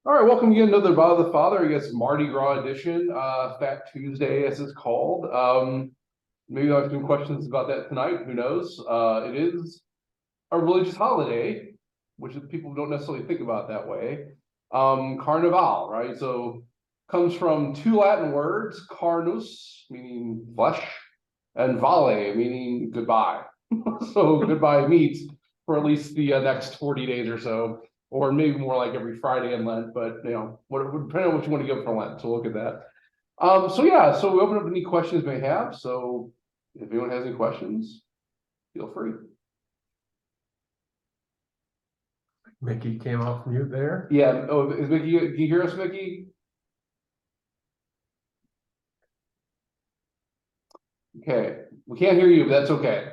All right, welcome again to the Bow of the Father. I guess Mardi Gras edition, Fat Tuesday as it's called. Maybe I'll have some questions about that tonight. Who knows? It is a religious holiday, which people don't necessarily think about that way. Carnival, right? So comes from two Latin words, carnus, meaning flesh, and vale, meaning goodbye. So goodbye meat for at least the next 40 days or so, or maybe more like every Friday in Lent, but depending on what you want to give for Lent. So look at that. So we open up any questions you may have. So if anyone has any questions, feel free. Mickey came off mute there. Yeah. Oh, is Mickey? Can you hear us, Mickey? Okay, we can't hear you, but that's okay.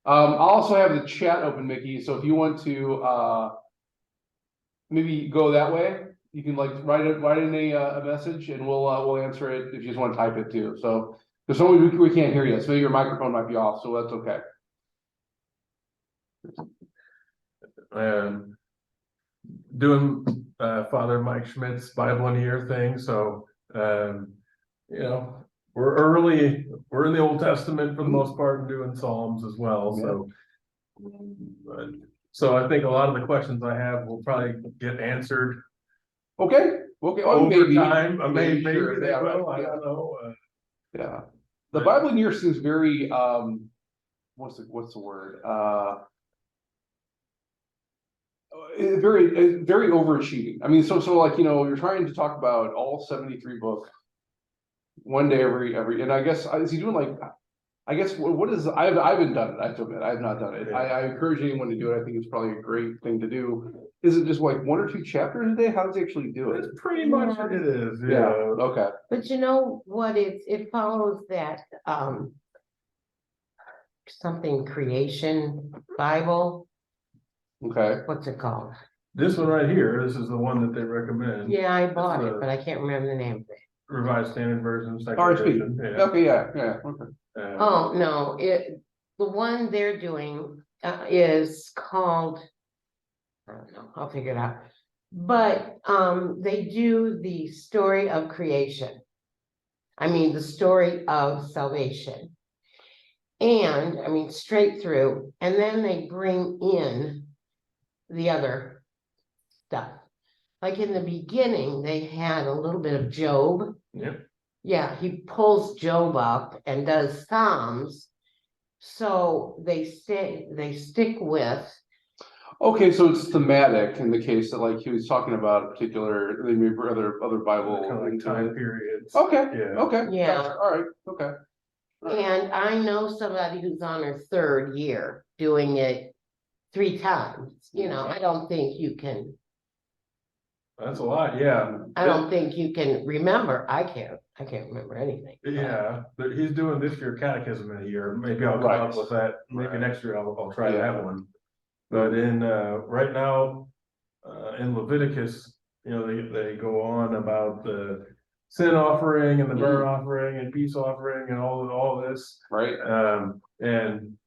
I'll also have the chat open, Mickey. So if you want to maybe go that way, you can like write in a message, and we'll answer it if you just want to type it too. So there's someone we can't hear you, so maybe your microphone might be off, so that's okay. Doing Father Mike Schmidt's Bible in a Year thing. So we're in the Old Testament for the most part, and doing Psalms as well. Yeah. So I think a lot of the questions I have will probably get answered. Okay. Over maybe time. Maybe sure. they will. I don't know. Yeah. The Bible in a Year seems very what's the word? Very overachieving. I mean, so like, you're trying to talk about all 73 books one day every, and I guess is he doing like, I guess what is I haven't done it. I have to admit I have not done it. Yeah. I encourage anyone to do it. I think it's probably a great thing to do. Is it just like one or two chapters a day? How does he actually do it? It's pretty much it is. Yeah. Okay. But you know what, it follows that something creation Bible, Okay. what's it called? This one right here, this is the one that they recommend. Yeah, I bought It's it, but I can't remember the name of it. Revised Standard Version, second RSP. edition. Yeah. Okay. Yeah. Okay. Oh, no, the one they're doing is called, I don't know, I'll figure it out. But they do the story of creation. I mean, the story of salvation. And I mean, straight through, and then they bring in the other stuff. Like in the beginning, they had a little bit of Job. Yep. Yeah, he pulls Job up and does Psalms. So they stick with. Okay, so it's thematic in the case that like he was talking about a particular, they maybe other Bible Kind of like time periods. Okay. Yeah. Okay. Yeah. Gotcha. All right. Okay. And I know somebody who's on her third year doing it 3 times. I don't think you can. That's a lot, yeah. I don't think you can remember. I can't remember anything. Yeah, but he's doing this year catechism in a year. Maybe I'll come Right. up with that. Maybe Right. next year I'll try Yeah. that one. But in right now, in Leviticus, they go on about the sin offering and the burnt offering and peace offering and all this. Right. And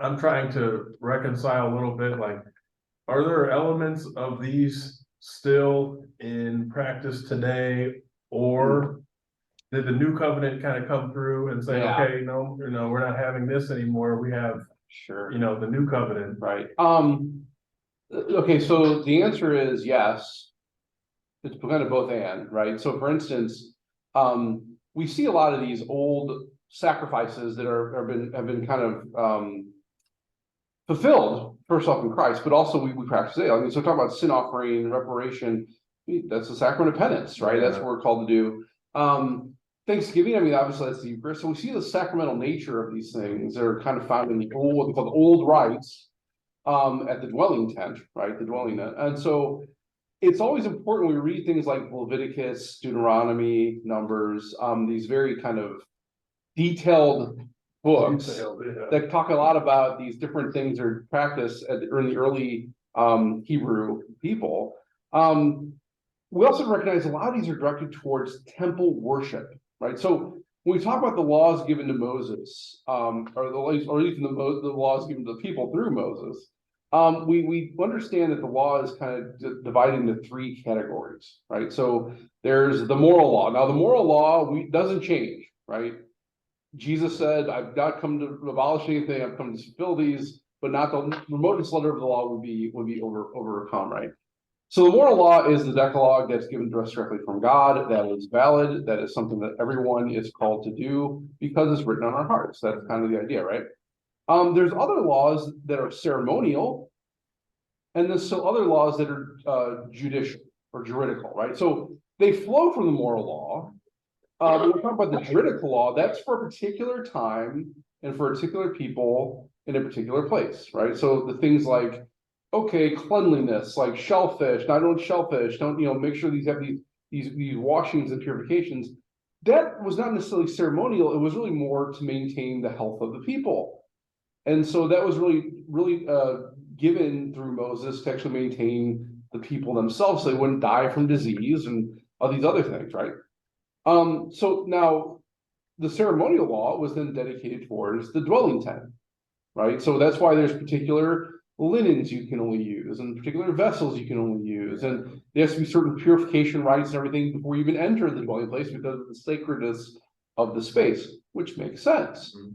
I'm trying to reconcile a little bit, like, are there elements of these still in practice today, or did the new covenant kind of come through and say, Yeah. okay, no, we're not having this anymore. We have, Sure. the new covenant. Right. Okay, so the answer is yes. It's kind of both and, right? So for instance, we see a lot of these old sacrifices that have been kind of fulfilled first off in Christ, but also we practice it. I mean, so talk about sin offering, reparation, that's the sacrament of penance, right? That's what we're called to do. Thanksgiving, I mean, obviously that's the Eucharist. So we see the sacramental nature of these things that are kind of found in the old rites at the dwelling tent, right? The dwelling tent. And so it's always important when we read things like Leviticus, Deuteronomy, Numbers, these very kind of detailed books that talk a lot about these different things that are practiced in the early Hebrew people. We also recognize a lot of these are directed towards temple worship, right? So when we talk about the laws given to Moses, or even the laws given to the people through Moses, We understand that the law is kind of divided into three categories, right? So there's the moral law. Now, the moral law doesn't change, right? Jesus said, I've not come to abolish anything, I've come to fulfill these, but not the remotest letter of the law would be overcome, right? So the moral law is the Decalogue that's given to us directly from God, that is valid, that is something that everyone is called to do because it's written on our hearts. That's kind of the idea, right? There's other laws that are ceremonial, and there's some other laws that are judicial or juridical, right? So they flow from the moral law. When we talk about the juridical law, that's for a particular time and for particular people in a particular place, right? So the things like, okay, cleanliness, like shellfish, not only shellfish, don't, make sure these have these washings and purifications. That was not necessarily ceremonial. It was really more to maintain the health of the people. And so that was really given through Moses to actually maintain the people themselves so they wouldn't die from disease and all these other things, right? So now the ceremonial law was then dedicated towards the dwelling tent, right? So that's why there's particular linens you can only use and particular vessels you can only use. And there has to be certain purification rites and everything before you even enter the dwelling place because of the sacredness of the space, which makes sense. Mm-hmm.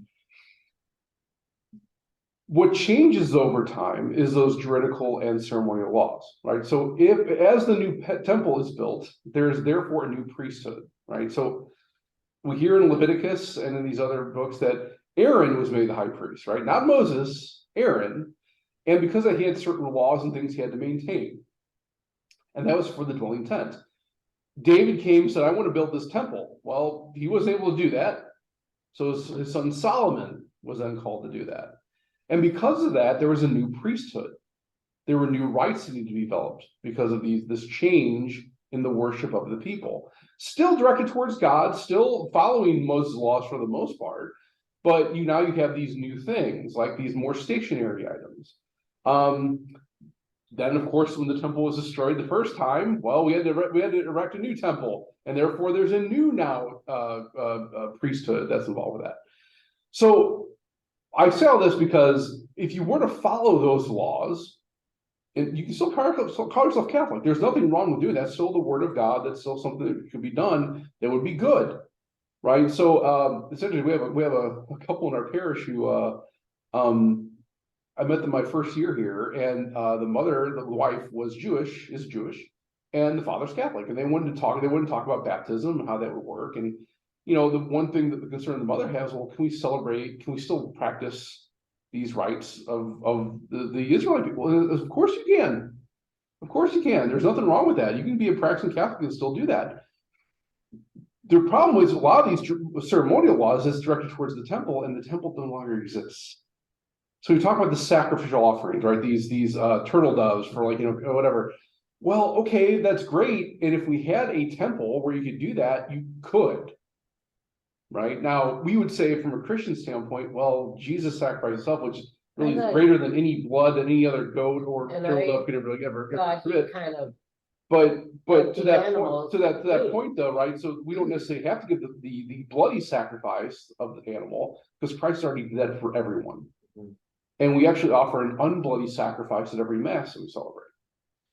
What changes over time is those juridical and ceremonial laws, right? So as the new temple is built, there's therefore a new priesthood, right? So we hear in Leviticus and in these other books that Aaron was made the high priest, right? Not Moses, Aaron. And because he had certain laws and things he had to maintain. And that was for the dwelling tent. David came and said, I want to build this temple. Well, he wasn't able to do that. So his son Solomon was then called to do that. And because of that, there was a new priesthood. There were new rites that needed to be developed because of this change in the worship of the people. Still directed towards God, still following Moses' laws for the most part, but now you have these new things, like these more stationary items. Then, of course, when the temple was destroyed the first time, well, we had to erect a new temple, and therefore there's a new priesthood that's involved with that. So I say all this because if you were to follow those laws, and you can still call yourself Catholic. There's nothing wrong with doing that. That's still the word of God. That's still something that could be done that would be good, right? So essentially, we have a couple in our parish who I met them my first year here, and the wife is Jewish, and the father's Catholic, and they wouldn't talk about baptism and how that would work. And the one thing that the concern the mother has, well, can we still practice these rites of the Israelite people? Of course you can. Of course you can. There's nothing wrong with that. You can be a practicing Catholic and still do that. The problem is a lot of these ceremonial laws is directed towards the temple, and the temple no longer exists. So we talk about the sacrificial offerings, right? These turtle doves for whatever. Well, okay, that's great. And if we had a temple where you could do that, you could. Right now, we would say from a Christian standpoint, well, Jesus sacrificed himself, which really is greater than any blood that any other goat or turtle dove could ever commit. Kind of. But to that point though, right? So we don't necessarily have to give the bloody sacrifice of the animal because Christ already did that for everyone. Mm-hmm. And we actually offer an unbloody sacrifice at every mass that we celebrate.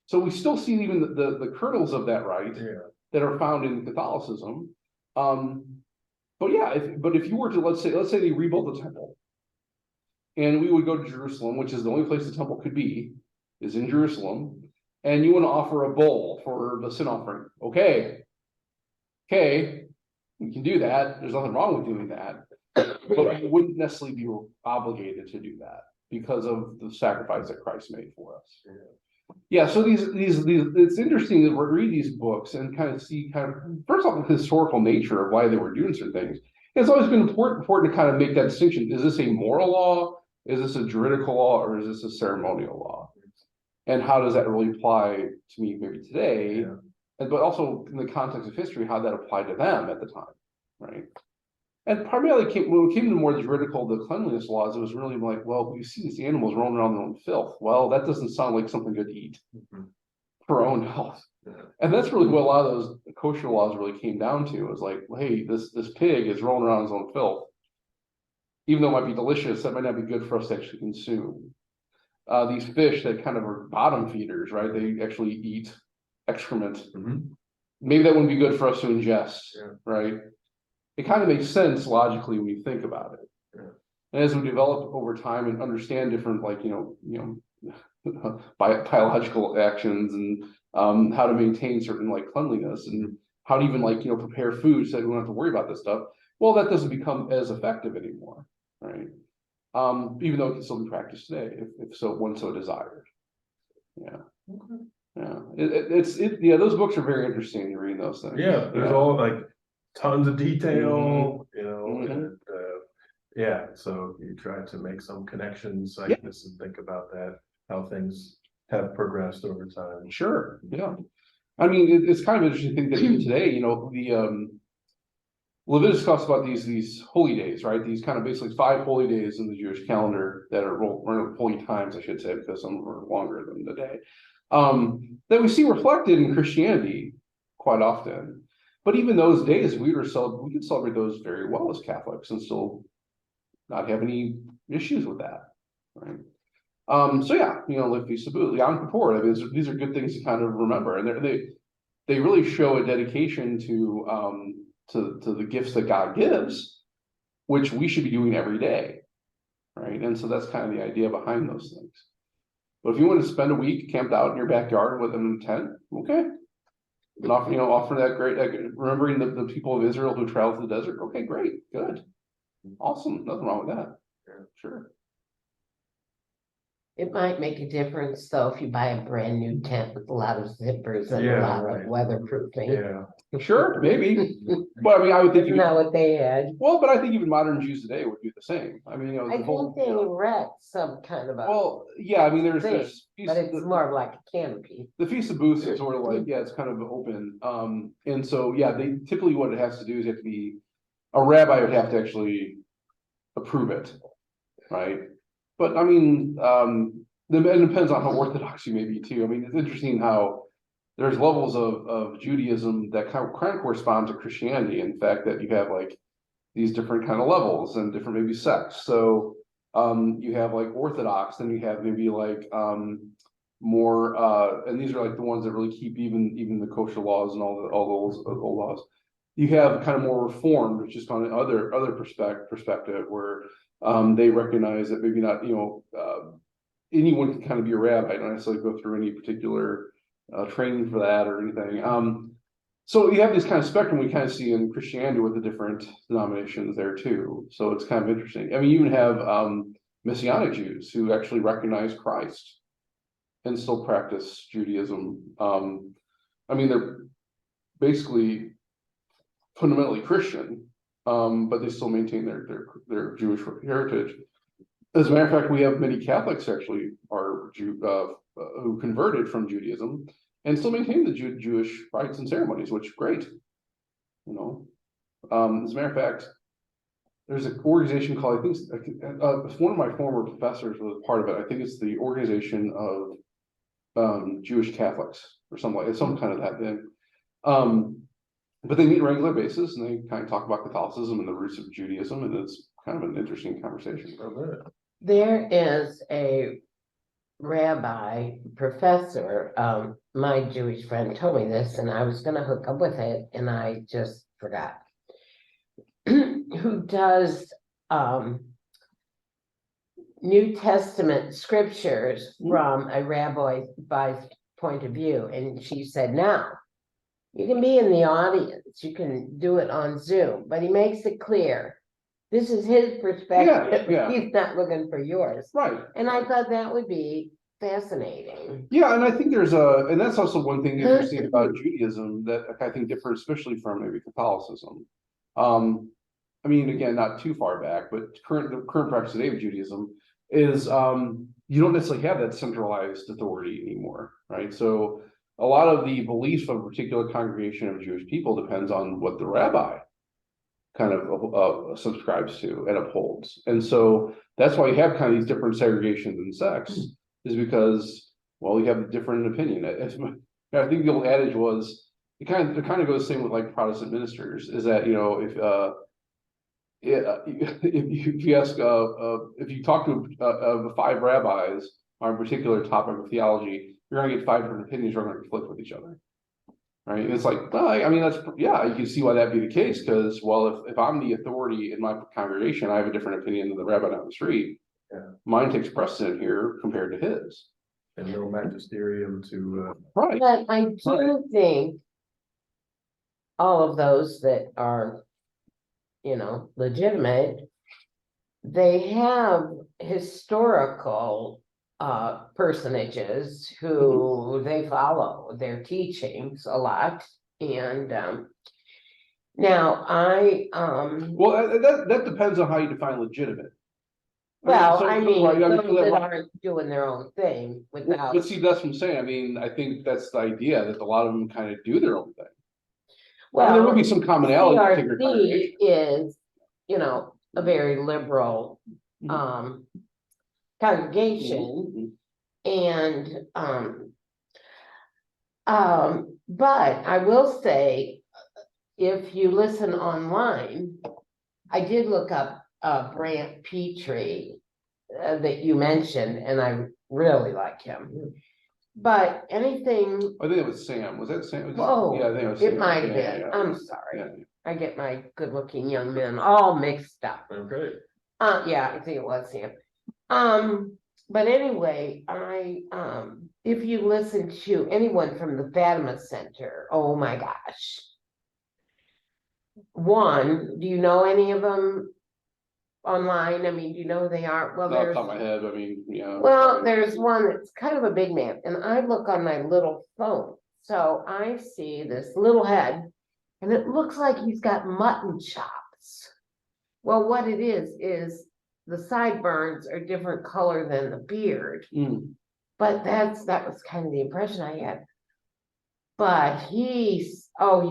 So we still see even the kernels of that rite that are found in Catholicism. But yeah, if you were to let's say they rebuilt the temple, and we would go to Jerusalem, which is the only place the temple could be, is in Jerusalem, and you want to offer a bull for the sin offering. Okay, we can do that. There's nothing wrong with doing that, but we wouldn't necessarily be obligated to do that because of the sacrifice that Christ made for us. Yeah, so these it's interesting to read these books and kind of see first off the historical nature of why they were doing certain things. It's always been important to kind of make that distinction. Is this a moral law? Is this a juridical law, or is this a ceremonial law? And how does that really apply to me maybe today? Yeah. But also in the context of history, how that applied to them at the time, right? And primarily when it came to more juridical, the cleanliness laws, it was really like, well, you see these animals rolling around their own filth. Well, that doesn't sound like something good to eat for our own health. And that's really what a lot of those kosher laws really came down to. It was like, hey, this pig is rolling around his own filth. Even though it might be delicious, that might not be good for us to actually consume. these fish that kind of are bottom feeders, right? They actually eat excrement. Mhm. Maybe that wouldn't be good for us to ingest, Yeah. right? It kind of makes sense logically when you think about it. Yeah. And as we develop over time and understand different, like, biological actions and how to maintain certain like cleanliness and how to even like, prepare food so that we don't have to worry about this stuff. Well, that doesn't become as effective anymore, right? Even though it can still be practiced today, if so, one so desired. Yeah. Okay. Yeah, yeah, those books are very interesting to read those things. Yeah, there's all like tons of detail, Mhm. and yeah, so you try to make some connections like this and think about that, how things have progressed over time. Sure, yeah. I mean, it's kind of interesting to think that even today, the Leviticus talks about these holy days, right? These kind of basically 5 holy days in the Jewish calendar that are holy times, I should say, because some are longer than the day. That we see reflected in Christianity quite often. But even those days, we could celebrate those very well as Catholics and still not have any issues with that, right? So yeah, like Feast of Booths, Yom Kippur. I mean, these are good things to kind of remember, and they really show a dedication to the gifts that God gives, which we should be doing every day, right? And so that's kind of the idea behind those things. But if you want to spend a week camped out in your backyard with an tent, okay. And offer that great, remembering the people of Israel who traveled to the desert. Okay, great, good, awesome, nothing wrong with that. Sure. It might make a difference though if you buy a brand new tent with a lot of zippers and a Yeah, lot right. of weatherproofing. Yeah, Sure, maybe. But I mean, I would think Isn't that what they had? well, but I think even modern Jews today would do the same. I mean, I think they erect some kind of a well, yeah, I mean, there's thing, this but it's more of like a canopy. the Feast of Booths is sort of like, yeah, it's kind of open. And so, yeah, they typically what it has to do is you have to be, a rabbi would have to actually approve it, right? But I mean, it depends on how orthodox you may be too. I mean, it's interesting how there's levels of Judaism that kind of correspond to Christianity. In fact, that you have like these different kind of levels and different maybe sects. So you have like Orthodox, then you have maybe like more and these are like the ones that really keep even the kosher laws and all those old laws. You have kind of more Reformed, which is kind of other perspective where they recognize that maybe not anyone can kind of be a rabbi. Don't necessarily go through any particular training for that or anything. So you have this kind of spectrum we kind of see in Christianity with the different denominations there too. So it's kind of interesting. I mean, you even have Messianic Jews who actually recognize Christ and still practice Judaism. I mean, they're basically fundamentally Christian, but they still maintain their Jewish heritage. As a matter of fact, we have many Catholics actually are who converted from Judaism and still maintain the Jewish rites and ceremonies, which is great. As a matter of fact, there's an organization called, I think, one of my former professors was part of it. I think it's the Organization of Jewish Catholics or something like some kind of that thing. But they meet on a regular basis and they kind of talk about Catholicism and the roots of Judaism, and it's kind of an interesting conversation. There is a rabbi professor, my Jewish friend told me this and I was gonna hook up with it and I just forgot. Who does New Testament scriptures from a rabbi's point of view, and she said, now you can be in the audience, you can do it on Zoom, but he makes it clear this is his perspective. Yeah. He's not looking for yours. Right. And I thought that would be fascinating. Yeah, and I think and that's also one thing interesting about Judaism that I think differs especially from maybe Catholicism. I mean, again, not too far back, but the current practice today of Judaism is you don't necessarily have that centralized authority anymore, right? So a lot of the beliefs of a particular congregation of Jewish people depends on what the rabbi kind of subscribes to and upholds. And so that's why you have kind of these different segregations in sects, is because, well, you have a different opinion. I think the old adage was, it kind of goes the same with like Protestant ministers, is that, if you ask, if you talk to 5 rabbis, on a particular topic of theology, you're gonna get 5 different opinions that are gonna conflict with each other. Right, and it's like, well, I mean, that's, yeah, you can see why that'd be the case, because, well, if I'm the authority in my congregation, I have a different opinion than the rabbi down the street. Yeah. Mine takes precedent here compared to his. And no magisterium to, Right, But I do think all of those that are, legitimate, they have historical personages who they follow their teachings a lot. And now well, that depends on how you define legitimate. well, so- I so, mean, right, I mean, those that aren't doing their own thing without. But see, that's what I'm saying, I mean, I think that's the idea, that a lot of them kind of do their own thing. Well, there will be some commonality. in particular CRC congregation. is, a very liberal Mhm. congregation. And but I will say, if you listen online, I did look up Brant Petrie that you mentioned, and I really like him. But anything, I think it was Sam, was that Sam? Whoa, Yeah, I think it was. it Sam. might have Yeah, been, yeah, I'm yeah. sorry, Yeah. I get my good-looking young men all mixed up. okay. Yeah, I think it was him. But anyway, if you listen to anyone from the Fatima Center, oh my gosh. One, do you know any of them online? I mean, do you know who they are? Well, Not off the there's, top of my head, I mean, yeah. well, there's one that's kind of a big man, and I look on my little phone, so I see this little head, and it looks like he's got mutton chops. Well, what it is the sideburns are different color than the beard, Mm. but that was kind of the impression I had. But he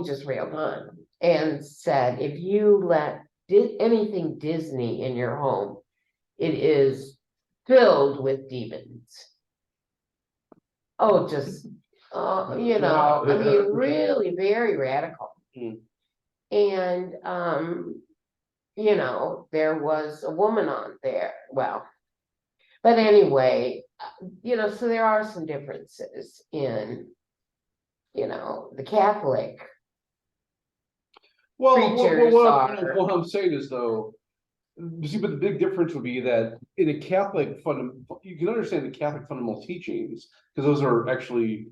just railed on and said, if you let anything Disney in your home, it is filled with demons. Oh, just, I mean, really very radical. Mm. And, there was a woman on there, well, but anyway, so there are some differences in, the Catholic. Preachers What I'm saying is though, you see, but the big difference would be that in a Catholic you can understand the Catholic fundamental teachings, because those are actually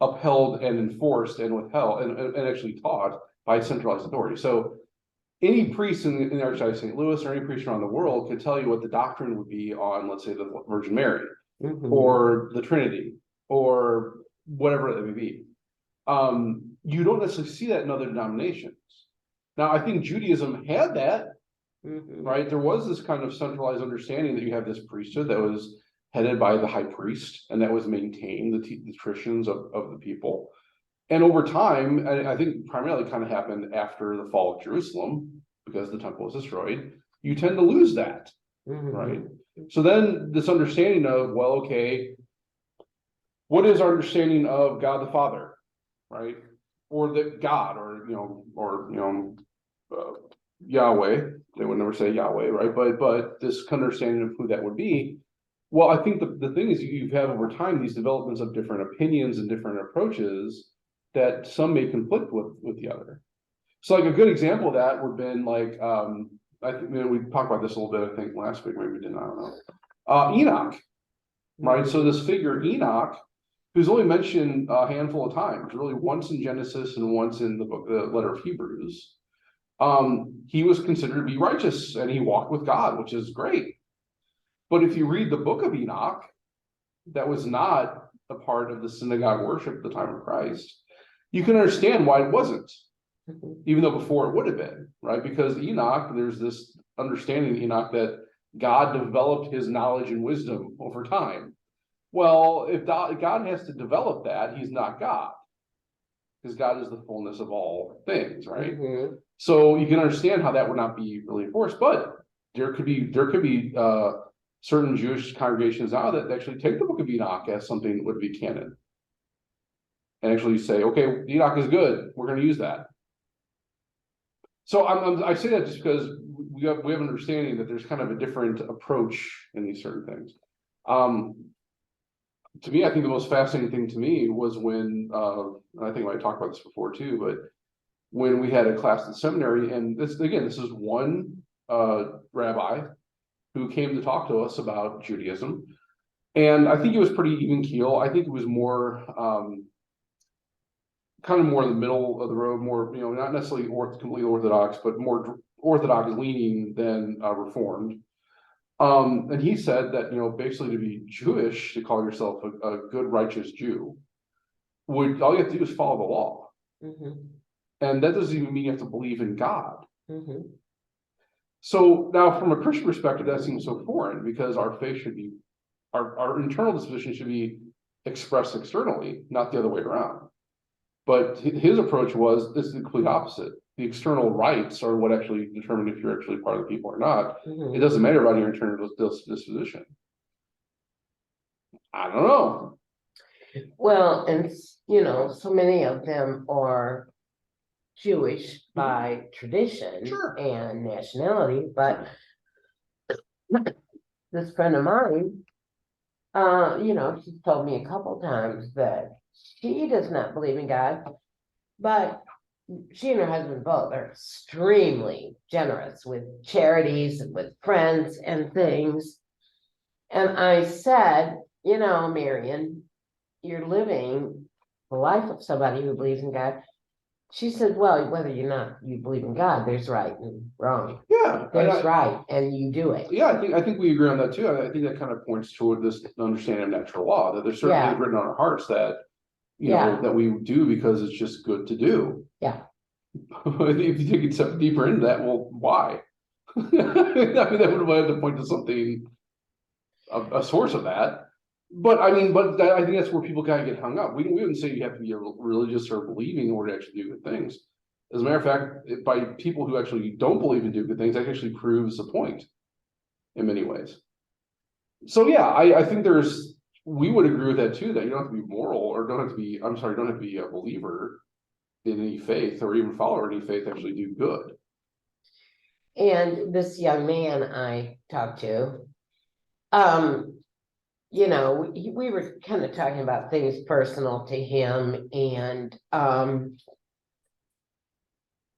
upheld and enforced and withheld and actually taught by centralized authority. So any priest in the Archdiocese of St. Louis or any priest around the world could tell you what the doctrine would be on, let's say, the Virgin Mary or the Trinity or whatever it may be. You don't necessarily see that in other denominations. Now, I think Judaism had that, right? There was this kind of centralized understanding that you have this priesthood that was headed by the high priest, and that was maintained, the traditions of the people. And over time, I think primarily kind of happened after the fall of Jerusalem, because the temple was destroyed, you tend to lose that, right? So then this understanding of, well, okay, what is our understanding of God the Father, right? Or the God, or Yahweh. They would never say Yahweh, right? But this understanding of who that would be. Well, I think the thing is, you've had over time these developments of different opinions and different approaches that some may conflict with the other. So like a good example of that would have been like, I think we talked about this a little bit, I think last week, maybe we didn't, I don't know. Enoch, right? So this figure Enoch, who's only mentioned a handful of times, really once in Genesis and once in the letter of Hebrews. He was considered to be righteous and he walked with God, which is great. But if you read the book of Enoch, that was not a part of the synagogue worship at the time of Christ, you can understand why it wasn't, even though before it would have been, right? Because Enoch, there's this understanding in Enoch that God developed his knowledge and wisdom over time. Well, if God has to develop that, he's not God, because God is the fullness of all things, right? So you can understand how that would not be really enforced, but there could be certain Jewish congregations now that actually take the book of Enoch as something that would be canon, and actually say, okay, Enoch is good, we're going to use that. So I say that just because we have an understanding that there's kind of a different approach in these certain things. to me, I think the most fascinating thing to me was when, I think I talked about this before too, but when we had a class in seminary, and this is one rabbi who came to talk to us about Judaism. And I think it was pretty even keel. I think it was more kind of more in the middle of the road, more, not necessarily completely orthodox, but more orthodox leaning than reformed. And he said that, basically to be Jewish, to call yourself a good, righteous Jew, all you have to do is follow the law. And that doesn't even mean you have to believe in God. So now from a Christian perspective, that seems so foreign, because our faith should be, our internal disposition should be expressed externally, not the other way around. But his approach was, this is the complete opposite. The external rites are what actually determine if you're actually part of the people or not. It doesn't matter about your internal disposition. I don't know. Well, and so many of them are Jewish by tradition Sure. and nationality, but this friend of mine, she's told me a couple times that she does not believe in God, but she and her husband both are extremely generous with charities and with friends and things. And I said, Marion, you're living the life of somebody who believes in God. She said, well, whether you believe in God, there's right and wrong. Yeah. There's right, and you do it. Yeah, I think we agree on that too. I think that kind of points toward this understanding of natural law, that there's certainly Yeah. written on our hearts that, Yeah. that we do because it's just good to do. Yeah. If you take it a step deeper into that, well, why? I mean, that would have to point to something, a source of that. But I think that's where people kind of get hung up. We wouldn't say you have to be religious or believing in order to actually do good things. As a matter of fact, by people who actually don't believe in do good things, that actually proves the point in many ways. So yeah, I think we would agree with that too, that you don't have to be moral, or don't have to be a believer in any faith, or even follow any faith, actually do good. And this young man I talked to, we were kind of talking about things personal to him, and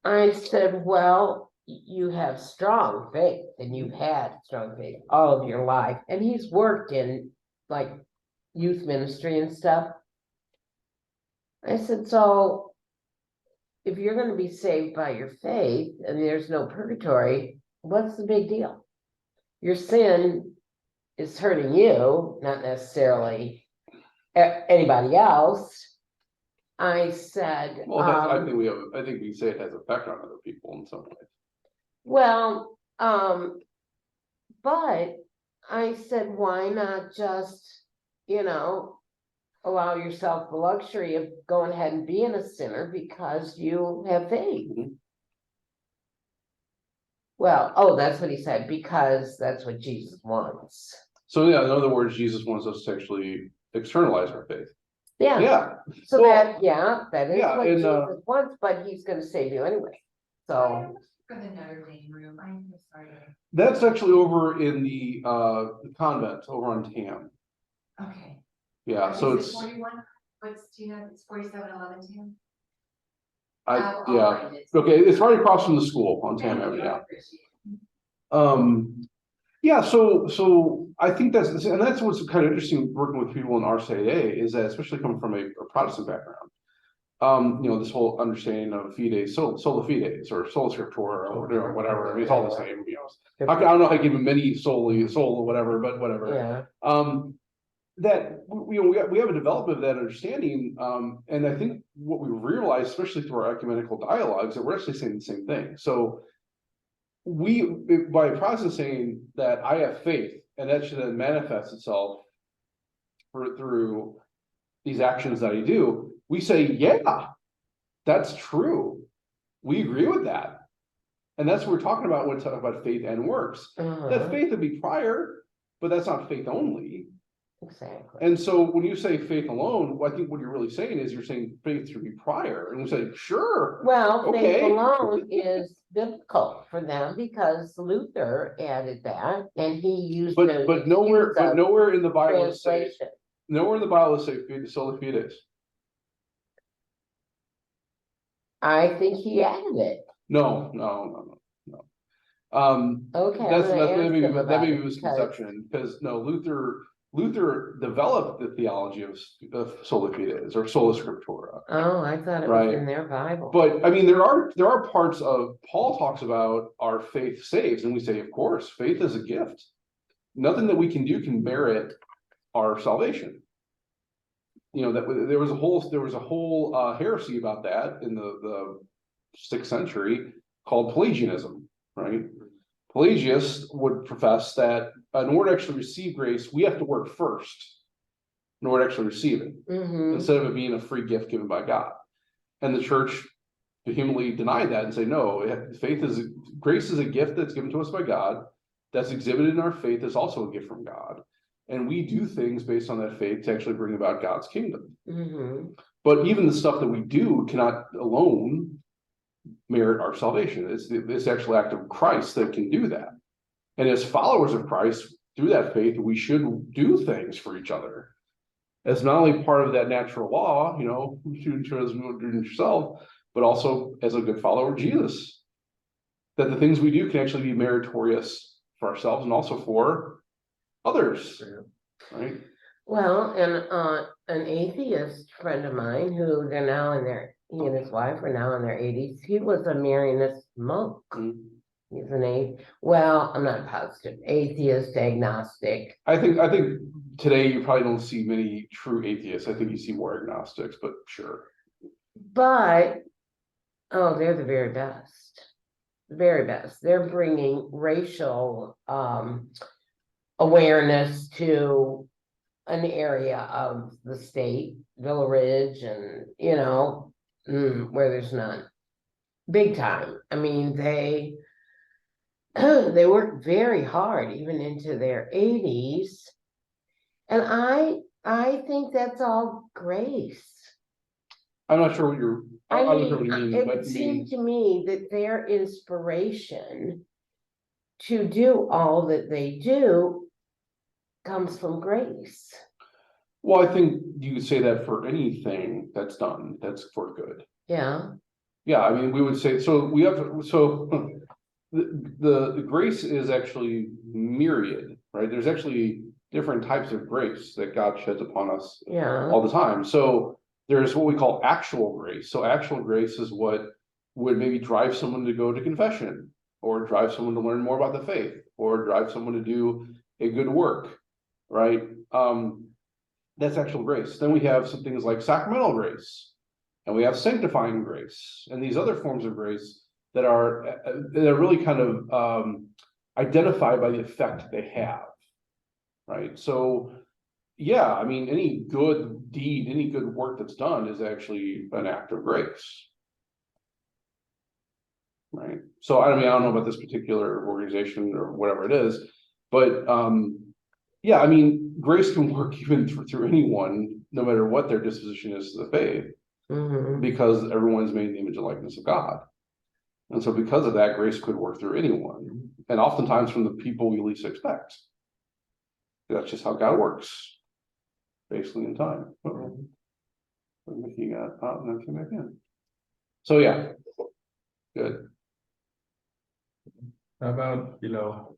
I said, well, you have strong faith, and you've had strong faith all of your life, and he's worked in like youth ministry and stuff. I said, so if you're going to be saved by your faith and there's no purgatory, what's the big deal? Your sin is hurting you, not necessarily anybody else. I said, well, I think we say it has effect on other people in some way. Well, but I said, why not just, allow yourself the luxury of going ahead and being a sinner because you have faith? Well, that's what he said, because that's what Jesus wants. So yeah, in other words, Jesus wants us to actually externalize our faith. Yeah. Yeah. So Well, that is yeah, what and, Jesus wants, but he's gonna save you anyway. So For the Notre Dame room, I'm so sorry. that's actually over in the convent over on Tam. Okay. Yeah, so Is it it's 41, do you know, it's 4711 Tam? I'll I'll find it. okay, it's right across from the school on Tam Thank Avenue. you, I Yeah. appreciate it. Yeah, so I think that's what's kind of interesting working with people in RCIA, is that, especially coming from a Protestant background, this whole understanding of fides, sola fides, or sola scriptura, or whatever. I mean, it's all the same. I don't know how to give them many soul or whatever, but whatever. yeah. That we have a development of that understanding, and I think what we realize, especially through our ecumenical dialogues, that we're actually saying the same thing. So by Protestant saying that I have faith, and that should then manifest itself through these actions that I do, we say, yeah, that's true. We agree with that. And that's what we're talking about when we talk about faith and works. That faith would be prior, but that's not faith only. Exactly. And so when you say faith alone, I think what you're really saying is you're saying faith should be prior. And we say, sure. Well, faith Okay. alone is biblical for them, because Luther added that, and he used But nowhere in the Bible does it say, translation. Nowhere in the Bible does it say soli fides. I think he added it. No. Okay, I'm That's gonna ask maybe him that about may be it a because, misconception, because no, Luther developed the theology of sola fides or sola scriptura. oh, I thought it was Right. in their Bible. But I mean, there are parts of Paul talks about our faith saves, and we say, of course, faith is a gift. Nothing that we can do can merit our salvation. You know, that there was a whole heresy about that in the 6th century called Pelagianism, right? Pelagius would profess that in order to actually receive grace, we have to work first in order to actually receive it, Mhm. instead of it being a free gift given by God. And the church vehemently denied that and say, no, grace is a gift that's given to us by God, that's exhibited in our faith, is also a gift from God. And we do things based on that faith to actually bring about God's kingdom. Mhm. But even the stuff that we do cannot alone merit our salvation. It's this actual act of Christ that can do that. And as followers of Christ, through that faith, we should do things for each other. As not only part of that natural law, you know, do as you do yourself, but also as a good follower of Jesus. That the things we do can actually be meritorious for ourselves and also for others. Right? Well, and an atheist friend of mine who they're now he and his wife are now in their 80s. He was a Marianist monk. Mm. He's well, I'm not positive, atheist, agnostic. I think today you probably don't see many true atheists. I think you see more agnostics, but sure. But, oh, they're the very best. The very best. They're bringing racial awareness to an area of the state, Villa Ridge, and, you know, where there's none. Big time. I mean, they work very hard, even into their 80s. And I think that's all grace. I'm not sure what you're. I don't know mean, what you mean, it but would seem to me that their inspiration to do all that they do comes from grace. well, I think you could say that for anything that's done, that's for good. Yeah. Yeah, I mean, we would say, so we have, so the grace is actually myriad, right? There's actually different types of grace that God sheds upon us Yeah. all the time. So there's what we call actual grace. So actual grace is what would maybe drive someone to go to confession, or drive someone to learn more about the faith, or drive someone to do a good work, right? That's actual grace. Then we have some things like sacramental grace, and we have sanctifying grace, and these other forms of grace that are really kind of identified by the effect they have, right? So yeah, I mean, any good deed, any good work that's done is actually an act of grace. Right. So I don't know about this particular organization or whatever it is, but yeah, I mean, grace can work even through anyone, no matter what their disposition is to the faith, because everyone's made in the image and likeness of God. And so because of that, grace could work through anyone, and oftentimes from the people we least expect. That's just how God works, basically in time. He got out and then came back in. So yeah, good. How about, you know,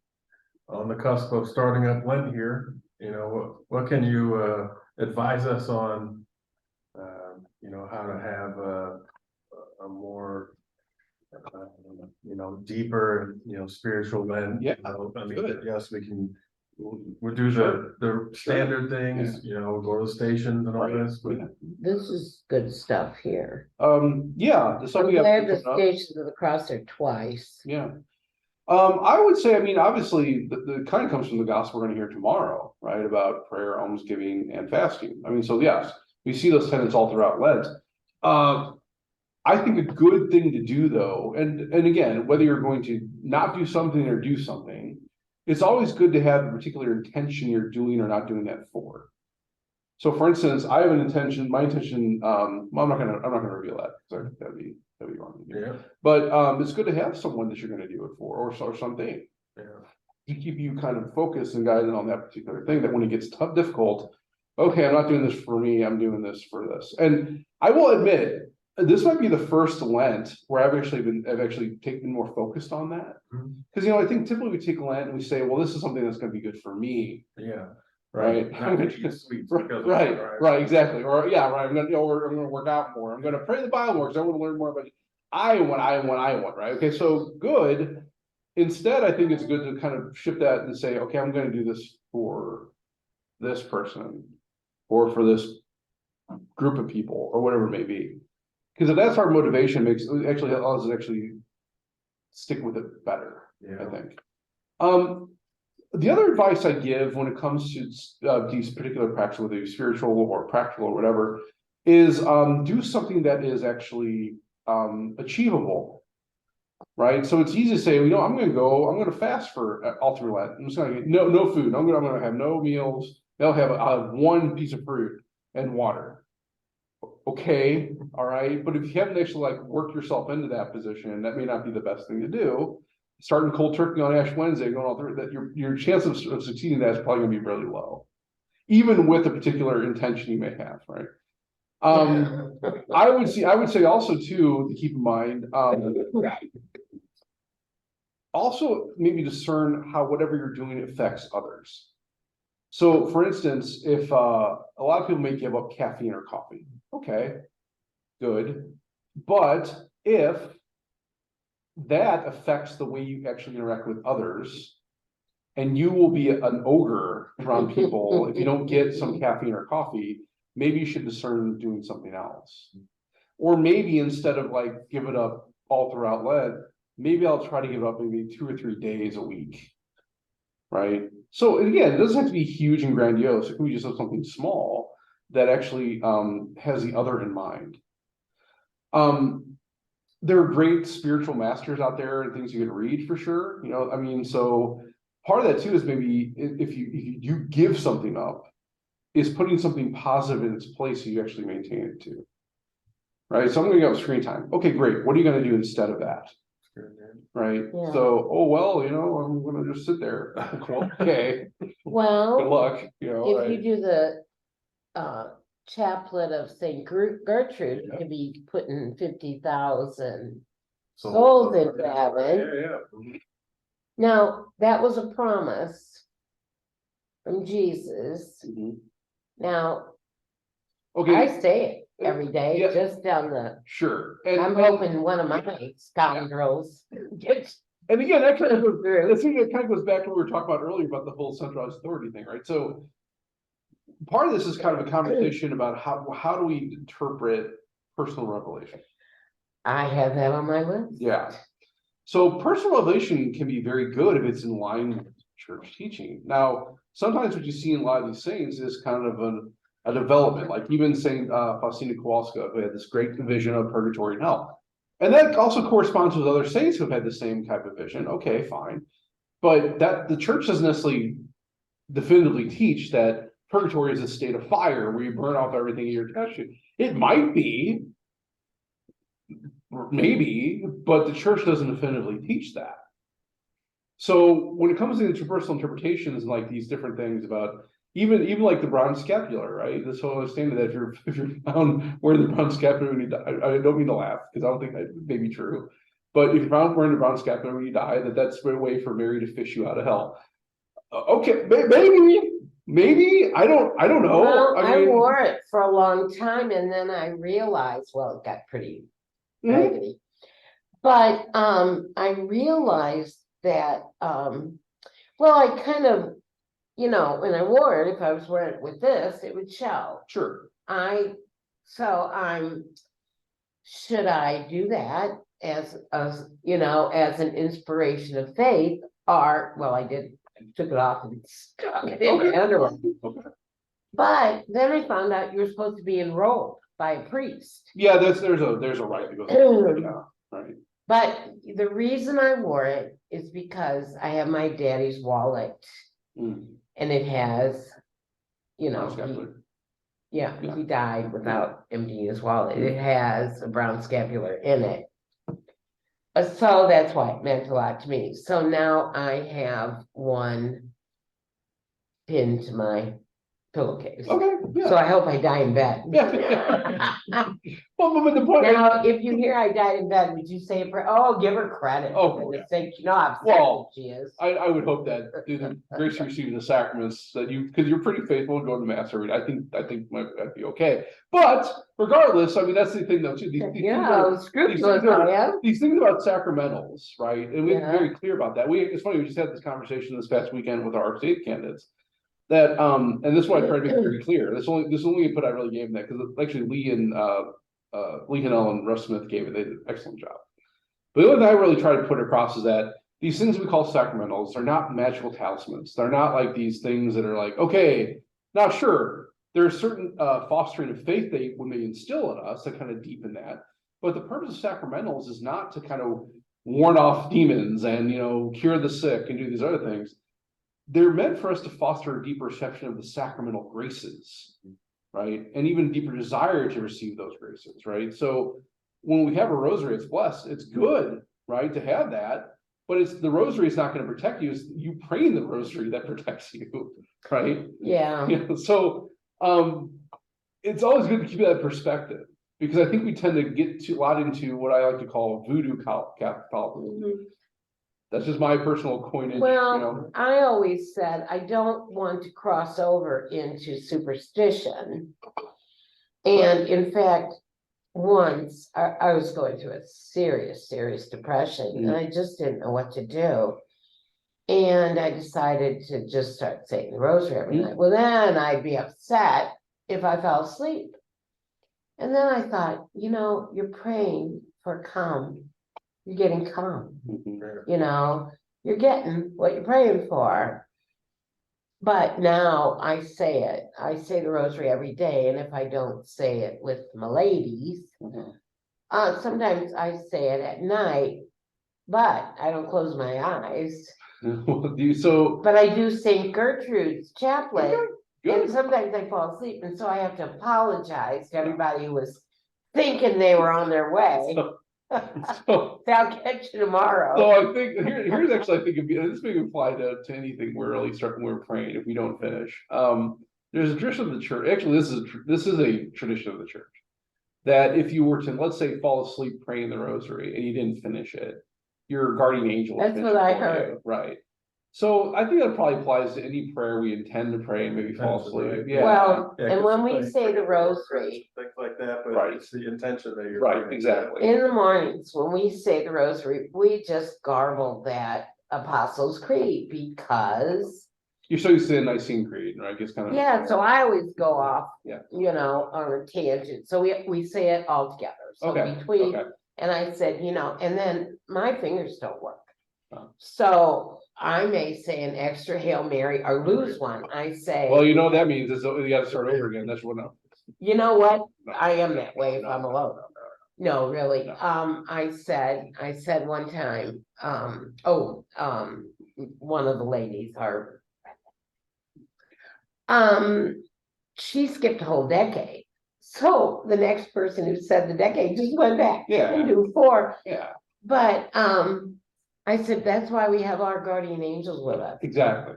on the cusp of starting up Lent here, you know, what can you advise us on, you know, how to have a more, you know, deeper, you know, spiritual Lent? Yeah, I mean, good. yes, we'll do Sure. the standard things, you know, go to the stations and all Right. this, but Yeah. This is good stuff here. Yeah, the stuff I'm we have glad the coming up. Stations of the Cross are twice. Yeah. I would say, I mean, obviously, the kind of comes from the gospel we're going to hear tomorrow, right? About prayer, almsgiving, and fasting. I mean, so yes, we see those tenets all throughout Lent. I think a good thing to do, though, and again, whether you're going to not do something or do something, it's always good to have a particular intention you're doing or not doing that for. So, for instance, I have an intention. My intention. Well, I'm not gonna reveal that because that'd be wrong. yeah, But it's good to have someone that you're going to do it for, or something yeah. to keep you kind of focused and guided on that particular thing. That when it gets tough, difficult, okay, I'm not doing this for me, I'm doing this for this. And I will admit, this might be the first Lent where I've actually taken more focused on that. Mhm. Cause I think typically we take Lent and we say, well, this is something that's gonna be good for me, Yeah. right? Not gonna eat sweets because of Right, that, right, exactly, or, yeah, right, I'm gonna work out more, I'm gonna pray the Bible more, cause I wanna learn more about. I want, right? Okay, so good. Instead, I think it's good to kind of shift that and say, okay, I'm gonna do this for this person. Or for this group of people, or whatever it may be. Cause if that's our motivation, it actually allows us to actually stick with it better, I Yeah. think. The other advice I give when it comes to these particular practices, whether it's spiritual or practical or whatever, is do something that is actually achievable. Right, so it's easy to say, I'm gonna fast for all through Lent. I'm just gonna get no food. I'm gonna have no meals. I'll have one piece of fruit and water. Okay, all right, but if you haven't actually like worked yourself into that position, that may not be the best thing to do. Starting cold turkey on Ash Wednesday, going all through that, your chance of succeeding that is probably gonna be really low, even with the particular intention you may have, right? I would say also too, to keep in mind, also maybe discern how whatever you're doing affects others. So for instance, if a lot of people may give up caffeine or coffee, okay, good. But if that affects the way you actually interact with others, and you will be an ogre around people if you don't get some caffeine or coffee, maybe you should discern doing something else. Or maybe instead of like give it up all throughout Lent, maybe I'll try to give it up maybe 2 or 3 days a week. Right. So again, it doesn't have to be huge and grandiose. It can be just something small that actually has the other in mind. There are great spiritual masters out there and things you can read for sure. So part of that too is maybe if you give something up, is putting something positive in its place so you actually maintain it too. Right. So I'm gonna go with screen time. Okay, great. What are you gonna do instead of that? Right, Yeah. so, oh, well, I'm gonna just sit there, well, okay, good Well, luck, if you do the chaplet of Saint Gertrude, you could be putting 50,000 souls into heaven. Yeah. Now, that was a promise from Jesus. Mhm. Now, Okay, I say it every day, Yeah. just down the, sure, I'm hoping one of my scoundrels gets and again, that kind of goes, through. it kind of goes back to what we were talking about earlier about the whole centralized authority thing, right? So part of this is kind of a conversation about how do we interpret personal revelation? I have that on my list. Yeah. So personal revelation can be very good if it's in line with church teaching. Now, sometimes what you see in a lot of these things is kind of a development, like even Saint Faustina Kowalska, who had this great vision of purgatory and hell. And that also corresponds with other saints who have had the same type of vision. Okay, fine. But that the church doesn't necessarily definitively teach that purgatory is a state of fire where you burn off everything in your touching. It might be, maybe, but the church doesn't definitively teach that. So when it comes to interpersonal interpretations and like these different things about even like the brown scapular, right? This whole understanding that if you're found wearing the brown scapular when you die, I don't mean to laugh because I don't think that may be true, but if you're found wearing the brown scapular when you die, that's a way for Mary to fish you out of hell. Okay, maybe I don't know. Well, I I mean, wore it for a long time and then I realized, well, it got pretty mhm, raggedy. But I realized that well, I kind of, when I wore it, if I was wearing it with this, it would show. sure. Should I do that as an inspiration of faith? Or, well, I took it off and stuck it in my underwear. Okay. But then I found out you were supposed to be enrolled by a priest. Yeah, there's a right to go. Yeah, right. But the reason I wore it is because I have my daddy's wallet Mm. and it has, Brown scapular. Yeah. he died without emptying his wallet. It has a brown scapular in it. So that's why it meant a lot to me. So now I have one pinned to my pillowcase. Okay, So yeah. I hope I die in bed. Yeah. Well, but the point. Now, if you hear I died in bed, would you say it for, oh, give her credit. Oh, for yeah. the sake, you know how Well, upset she is. I would hope that through the grace of receiving the sacraments, that you, because you're pretty faithful to going to mass every day, I think might be okay. But regardless, I mean, that's the thing though, too. These things Yeah, are- scrupulous things are- I am. These things about sacramentals, right? And we're Yeah. very clear about that. It's funny, we just had this conversation this past weekend with our state candidates. That, and this is why I try to make it very clear. This only input I really gave them that, because actually Lee and, Lee Hannell and Russ Smith gave it, they did an excellent job. But the only thing I really try to put across is that these things we call sacramentals are not magical talismans. They're not like these things that are like, okay, now sure, there's certain fostering of faith they when they instill in us that kind of deepen that. But the purpose of sacramentals is not to kind of warn off demons and cure the sick and do these other things. They're meant for us to foster a deeper reception of the sacramental graces, right? And even deeper desire to receive those graces, right? So when we have a rosary, it's blessed, it's good, right, to have that, but it's the rosary is not going to protect you, it's you praying the rosary that protects you, right? Yeah, So it's always good to keep that perspective, because I think we tend to get a lot into what I like to call voodoo Catholicism. Mhm. That's just my personal coinage, Well, I always said I don't want to cross over into superstition. And in fact, once I was going through a serious depression and I just didn't know what to do. And I decided to just start saying the rosary every night. Well, then I'd be upset if I fell asleep. And then I thought, you're praying for calm. You're getting calm. You're getting what you're praying for. But now I say it. I say the rosary every day, and if I don't say it with my ladies, sometimes I say it at night, but I don't close my eyes. So But I do St. Gertrude's chaplet, and good. sometimes I fall asleep, and so I have to apologize to everybody who was thinking they were on their way. So I'll catch you tomorrow. So I think here's actually, I think this may apply to anything we're really starting, we're praying if we don't finish. There's a tradition of the church. Actually, this is a tradition of the church that if you were to, let's say, fall asleep praying the rosary and you didn't finish it, your guardian angel will That's finish what it I for you, heard. right? So I think that probably applies to any prayer we intend to pray and maybe fall Potentially, asleep. right? Yeah. Well, Yeah, and 'cause when we like, say the rosary, things like that, but Right. it's the intention that you're. Right, praying. exactly. in the mornings, when we say the rosary, we just garble that Apostles' Creed because, You're so used to the Nicene Creed, right? Just kind of. yeah, so I always go off, Yeah. on a tangent. So we say it all together. So Okay, between, okay. and I said, and then my fingers don't work. Oh. So I may say an extra Hail Mary or lose one. I say, Well, what that means is you got to start over again. That's what. No. you know what? No. I am that way if I'm alone. No, really. No. I said one time, one of the ladies she skipped a whole decade. So the next person who said the decade just went back Yeah. and do 4. Yeah, But I said, that's why we have our guardian angels with us. exactly.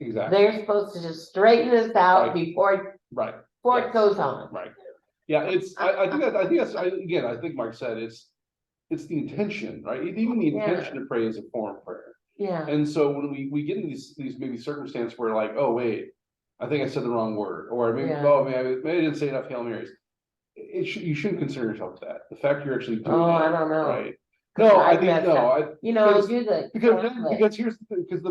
They're supposed to just straighten us out Right. before Right. it Yes. goes on. Right. Yeah, I think that's, I think Mike said, it's the intention, right? Even the intention to pray is a form of prayer. Yeah. And so when we get into these maybe circumstances where like, oh, wait, I think I said the wrong word, or maybe, Yeah. oh, maybe I didn't say enough Hail Marys. You shouldn't consider yourself that. The fact you're actually doing Oh, it, I don't know. right? No, I I've think, messed no, up. I, I because- do the. because here's the thing, because the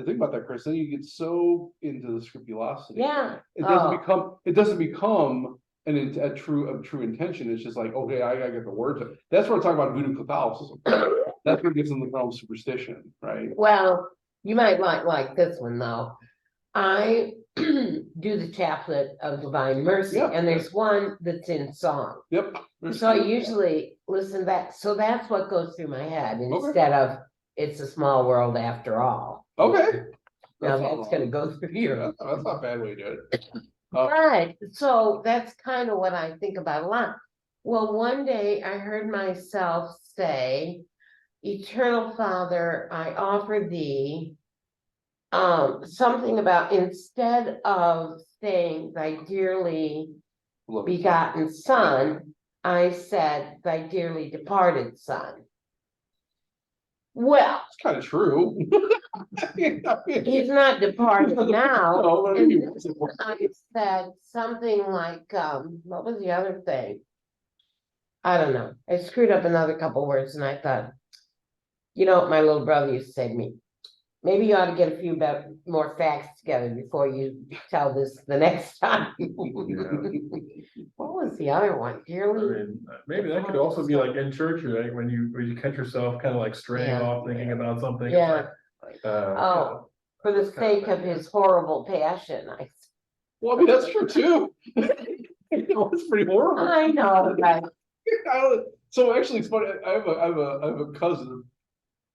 thing about that, Chris, then you get so into the scrupulosity. Yeah. It doesn't become a true intention. It's just like, okay, I gotta get the words. That's what I'm talking about voodoo Catholicism. That's what gets in the realm of superstition, right? Well, you might like this one though. I do the chaplet of Divine Mercy, Yeah. and there's one that's in song. Yep. So I usually listen back. So that's what goes through my head Okay. instead of it's a small world after all. Okay. Now That's not that's gonna go through your. Yeah, that's not a bad way to do it. Right, so that's kind of what I think about a lot. Well, one day I heard myself say, Eternal Father, I offer thee something about instead of saying thy dearly Love it. begotten son, I said thy dearly departed son. Well, It's kind of true. he's not departed now. No, but I And mean, then I said something like, what was the other thing? I don't know. I screwed up another couple words and I thought, you know what my little brother used to say to me? Maybe you ought to get a few more facts together before you tell this the next time. What was the other one? I Dearly? mean, maybe that could also be like in church, right, when you catch yourself kind of like straying Yeah. off thinking about something. it's Yeah. like, Oh, for the sake of his horrible passion, well, I mean, that's true too. It's pretty horrible. I know, but So actually, it's funny. I have a cousin,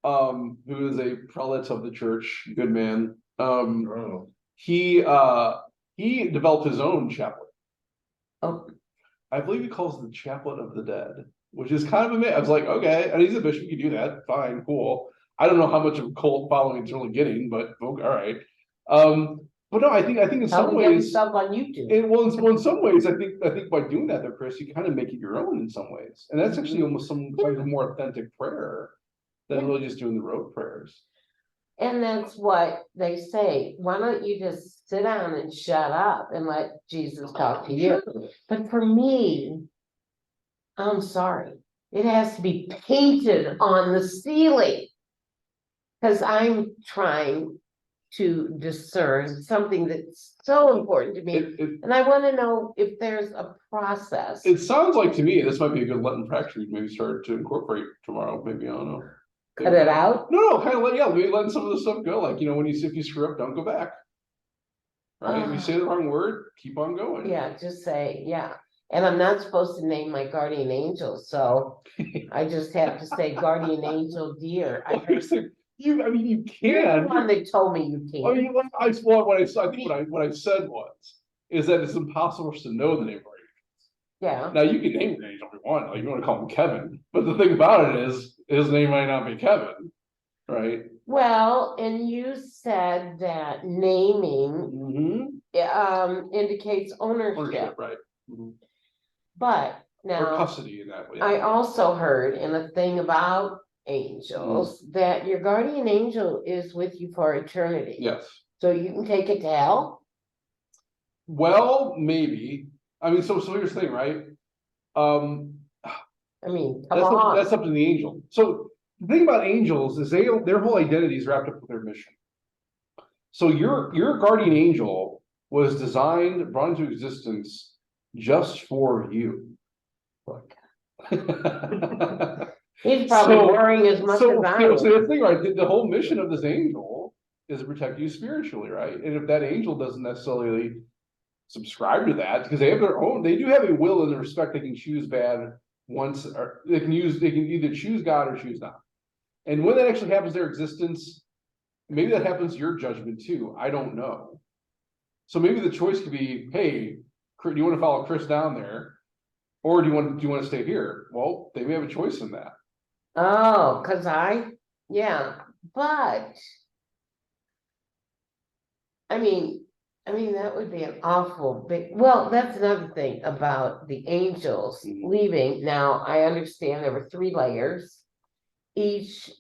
who is a prelate of the church, good man. Oh, He developed his own chaplet. oh, I believe he calls it the Chaplet of the Dead, which is kind of amazing. I was like, okay, and he's a bishop, you can do that, fine, cool. I don't know how much of a cult following it's really getting, but okay, all right. But no, I think in some tell him ways, stuff on YouTube. in some ways, I think by doing that, though, Chris, you kind of make it your own in some ways, and that's actually almost some like a more authentic prayer than really just doing the rote prayers. And that's what they say. Why don't you just sit down and shut up and let Jesus talk to you? But for me, I'm sorry, it has to be painted on the ceiling. Cause I'm trying to discern something that's so important to me. And I wanna know if there's a process. It sounds like to me, this might be a good Lenten practice we'd maybe start to incorporate tomorrow, maybe, I don't know. Cut it out? No, kind of maybe letting some of the stuff go, like, if you screw up, don't go back. Right, if you say the wrong word, keep on going. Yeah, just say, yeah. And I'm not supposed to name my guardian angel, so I just have to say guardian angel dear. I mean, You you're the can. one that told me you I can't. mean, what I think what I said is that it's impossible for us to know the name of our angel. Yeah, Now you can name your angel if you want, like you want to call him Kevin, but the thing about it is his name might not be Kevin, right? well, and you said that naming indicates ownership, Ownership, right? Mhm. but Or now custody in that way. I also heard in a thing about angels that your guardian angel is with you for eternity. Yes. So you can take it to hell? Well, maybe. I mean, so here's the thing, right? I mean, come That's on. that's up to the angel. So the thing about angels is their whole identity is wrapped up with their mission. So your guardian angel was designed, brought into existence just for you. He's probably So- worrying as much So, as I so am. the thing, right? The whole mission of this angel is to protect you spiritually, right? And if that angel doesn't necessarily subscribe to that, because they have their own, they do have a will in the respect they can choose bad once, or they can either choose God or choose not. And when that actually happens, their existence, maybe that happens to your judgment too. I don't know. So maybe the choice could be, hey, do you want to follow Chris down there? Or do you want to stay here? Well, they may have a choice in that. Oh, yeah, but. I mean, that would be an awful big, well, that's another thing about the angels leaving. Now, I understand there were 3 layers, each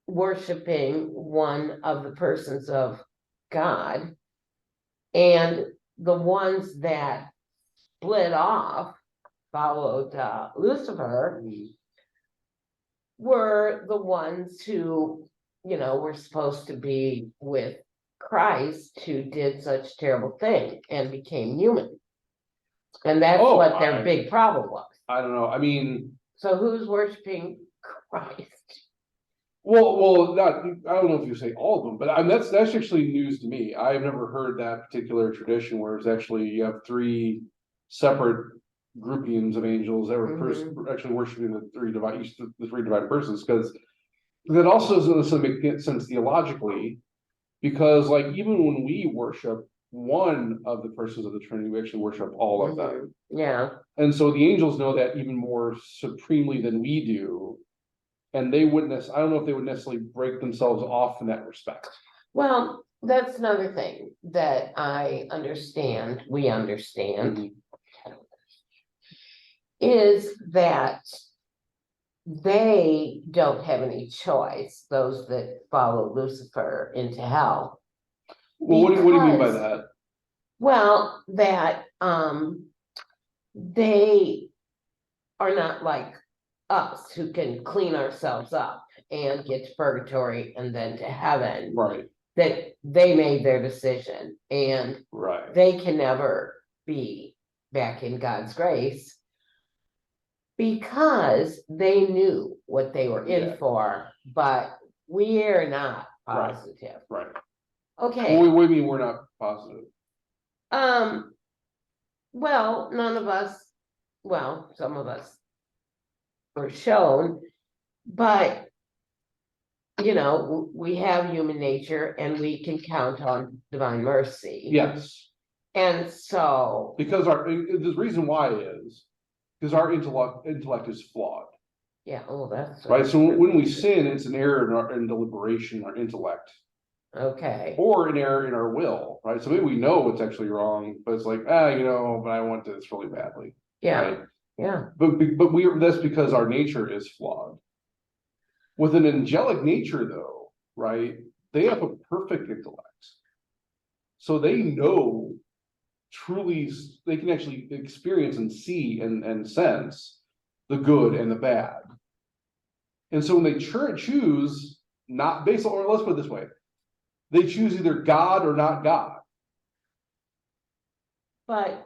worshiping one of the persons of God. And the ones that split off, followed Lucifer, were the ones who, were supposed to be with Christ, who did such terrible thing and became human. And that's what their big problem was. I don't know. I mean, So who's worshiping Christ? well, not, I don't know if you say all of them, but that's actually news to me. I've never heard that particular tradition where it's actually you have 3 separate groupings of angels that were actually worshiping the 3 divine persons, because that also doesn't make sense theologically, because like even when we worship one of the persons of the Trinity, we actually worship all of them. Yeah. And so the angels know that even more supremely than we do. And they wouldn't, I don't know if they would necessarily break themselves off in that respect. Well, that's another thing that I understand, we understand. Mhm. Is that they don't have any choice, those that follow Lucifer into hell. Well, what do you mean by Because- that? Well, that they are not like us who can clean ourselves up and get to purgatory and then to heaven. Right, That they made their decision and right. they can never be back in God's grace. Because they knew what they were Yeah. in for, but we're not Right. positive. Right. Okay, What do you mean we're not positive? well, none of us, well, some of us were shown, but you know, we have human nature and we can count on divine mercy. Yes, And so, because the reason why is, because our intellect is flawed, yeah, oh, that's. right? So when we sin, it's an error in deliberation, our intellect, Okay, or an error in our will, right? So maybe we know what's actually wrong, but it's like, but I want this really badly, yeah, right? yeah, But that's because our nature is flawed. With an angelic nature, though, right? They have a perfect intellect, so they know truly. They can actually experience and see and sense the good and the bad. And so when they choose not based on, or let's put it this way, they choose either God or not God. but.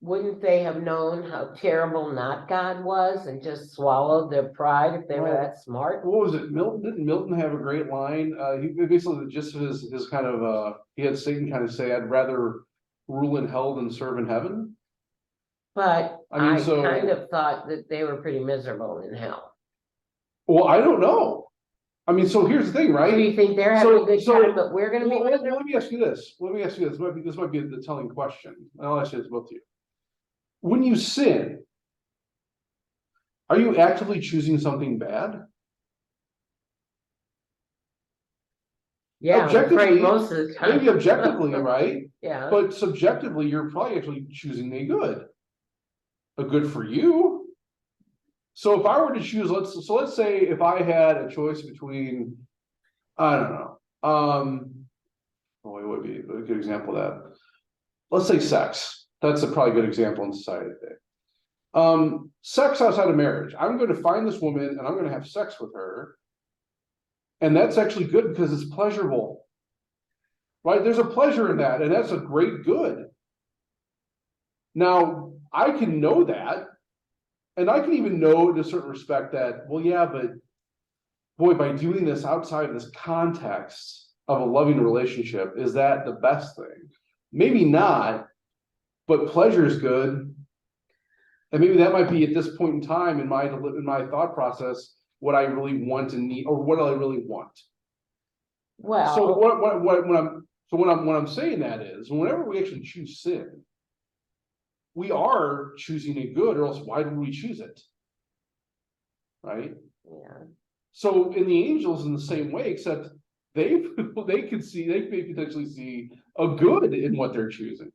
Wouldn't they have known how terrible not God was and just swallowed their pride if they were Well, that smart? What was it? Didn't Milton have a great line? He basically, the gist of his kind of he had Satan kind of say, "I'd rather rule in hell than serve in heaven." But I mean, I so- kind of thought that they were pretty miserable in hell. Well, I don't know. I mean, so here's the thing, Do you right? think they're having a good So- time, but we're gonna be Well, miserable? let me ask you this. This might be the telling question. And I'll ask you this both of you. When you sin, are you actively choosing something bad? Yeah, I'm objectively, afraid most of the time. Maybe objectively, right? Yeah, But subjectively, you're probably actually choosing a good for you. So if I were to choose, let's say if I had a choice between, I don't know, what would be a good example of that? Let's say sex. That's a probably good example in society today. Sex outside of marriage. I'm going to find this woman and I'm going to have sex with her. And that's actually good because it's pleasurable. Right? There's a pleasure in that, and that's a great good. Now, I can know that, and I can even know in a certain respect that, well, yeah, but boy, by doing this outside of this context of a loving relationship, is that the best thing? Maybe not, but pleasure is good. And maybe that might be at this point in time in my thought process, what I really want and need, or what I really want. So well, when I'm saying that is, whenever we actually choose sin, we are choosing a good, or else why would we choose it? Right? yeah, So in the angels in the same way, except they may potentially see a good in what they're choosing.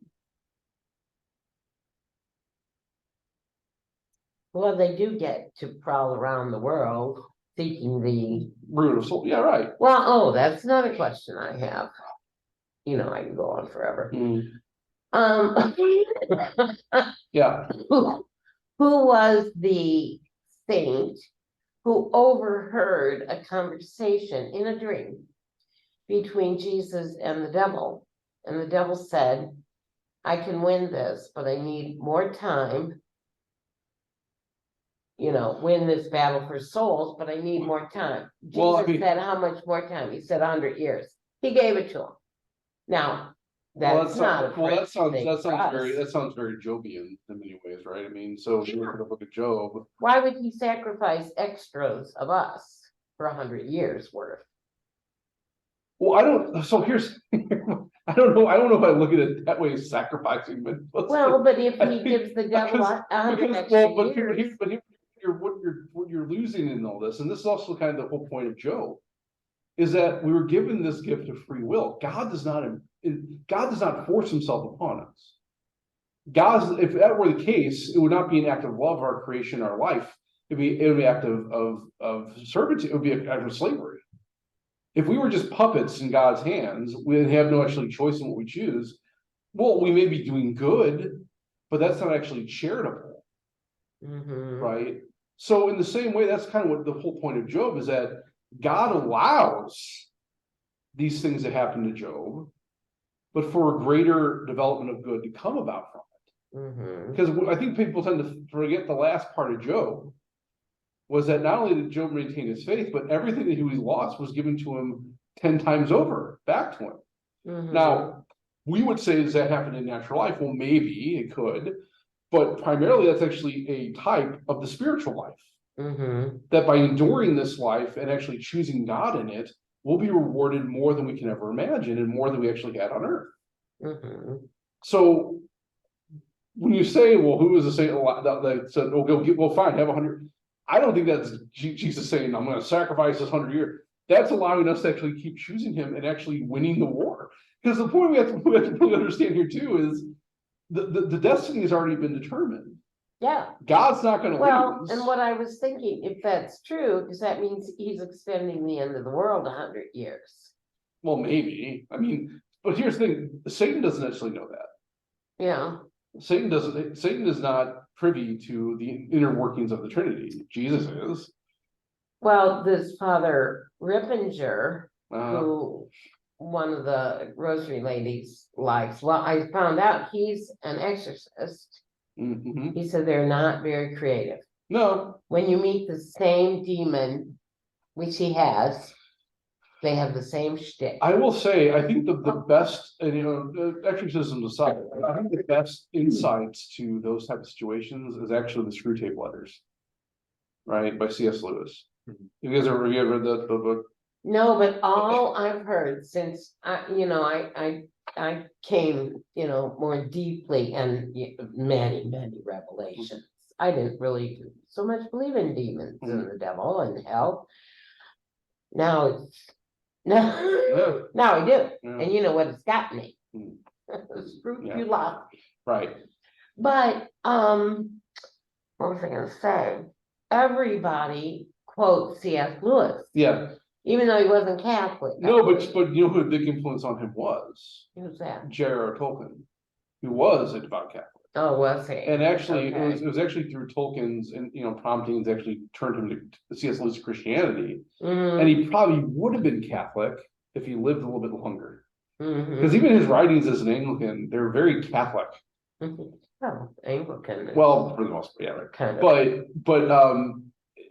well, they do get to prowl around the world seeking the, Root of soul. Yeah, right. well, oh, that's another question I have. You know, I can go on forever. Um, Yeah. who was the saint who overheard a conversation in a dream between Jesus and the devil? And the devil said, I can win this, but I need more time. You know, win this battle for souls, but I need more time. Well, I Jesus mean- said, how much more time? He said 100 years. He gave it to him. Now, that's not a well, French thing for us. that sounds very Jobian in many ways, right? I mean, so if you look at the book of Job. Why would he sacrifice extras of us for 100 years worth? Well, so here's, I don't know if I look at it that way, sacrificing, but. Well, but if I he mean, gives the devil because- 100 because, extra but years. what you're losing in all this, and this is also kind of the whole point of Job, is that we were given this gift of free will. God does not force himself upon us. If that were the case, it would not be an act of love, our creation, our life. It would be an act of servitude. It would be an act of slavery. If we were just puppets in God's hands, we have no actually choice in what we choose. Well, we may be doing good, but that's not actually charitable, right? So in the same way, that's kind of what the whole point of Job is, that God allows these things to happen to Job, but for a greater development of good to come about from it. Because I think people tend to forget the last part of Job was that not only did Job maintain his faith, but everything that he lost was given to him 10 times over, back to him. Now, we would say, does that happen in natural life? Well, maybe it could, but primarily that's actually a type of the spiritual life. That by enduring this life and actually choosing God in it, we'll be rewarded more than we can ever imagine and more than we actually had on earth. So when you say, well, who is the saint that said, oh, well, fine, have 100. I don't think that's Jesus saying, I'm going to sacrifice this 100 years. That's allowing us to actually keep choosing him and actually winning the war. Because the point we have to really understand here too is the destiny has already been determined. Yeah. God's not going to lose. And what I was thinking, if that's true, because that means he's extending the end of the world 100 years. Well, maybe. I mean, but here's the thing: Satan doesn't necessarily know that. Yeah. Satan is not privy to the inner workings of the Trinity. Jesus is. Well, this Father Rippinger, Uh, who one of the rosary ladies likes, well, I found out he's an exorcist. mhm. He said they're not very creative. No, When you meet the same demon, which he has, they have the same shtick. I will say, I think the best, and exorcisms aside, I think the best insights to those type of situations is actually the Screw Tape Letters, right, by C.S. Lewis. You guys have you ever read the book? No, but all I've heard since I came, more deeply and many revelations. I didn't really so much believe in demons and the devil and hell. Now I do. Yeah. And you know what it's got me. Mm. Scrupula. Right. But what was I gonna say? Everybody quotes C.S. Lewis, Yeah. even though he wasn't Catholic. No, but you know who a big influence on him was? Who's that? J.R.R. Tolkien, who was a devout Catholic. Oh, was he? And actually, Okay. it was actually through Tolkien's and promptings actually turned him to C.S. Lewis Christianity, and he probably would have been Catholic if he lived a little bit longer. Because even his writings as an Anglican, they're very Catholic. Oh, Anglican. Well, for the most part, yeah. Kind of. But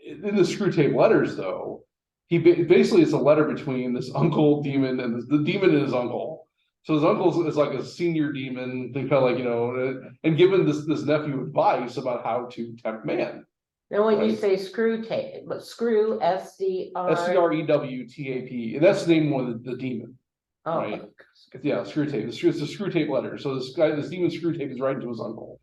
in the Screw Tape Letters, though, he basically it's a letter between this uncle demon and the demon and his uncle. So his uncle is like a senior demon, they kind of and given this nephew advice about how to tempt man. Now, when you Right. say screw tape, but screw SCR. SCREWTAP, and that's the name of the demon. Oh, right. Yeah, Screw Tape. It's a Screw Tape letter. So this demon Screw Tape is writing to his uncle.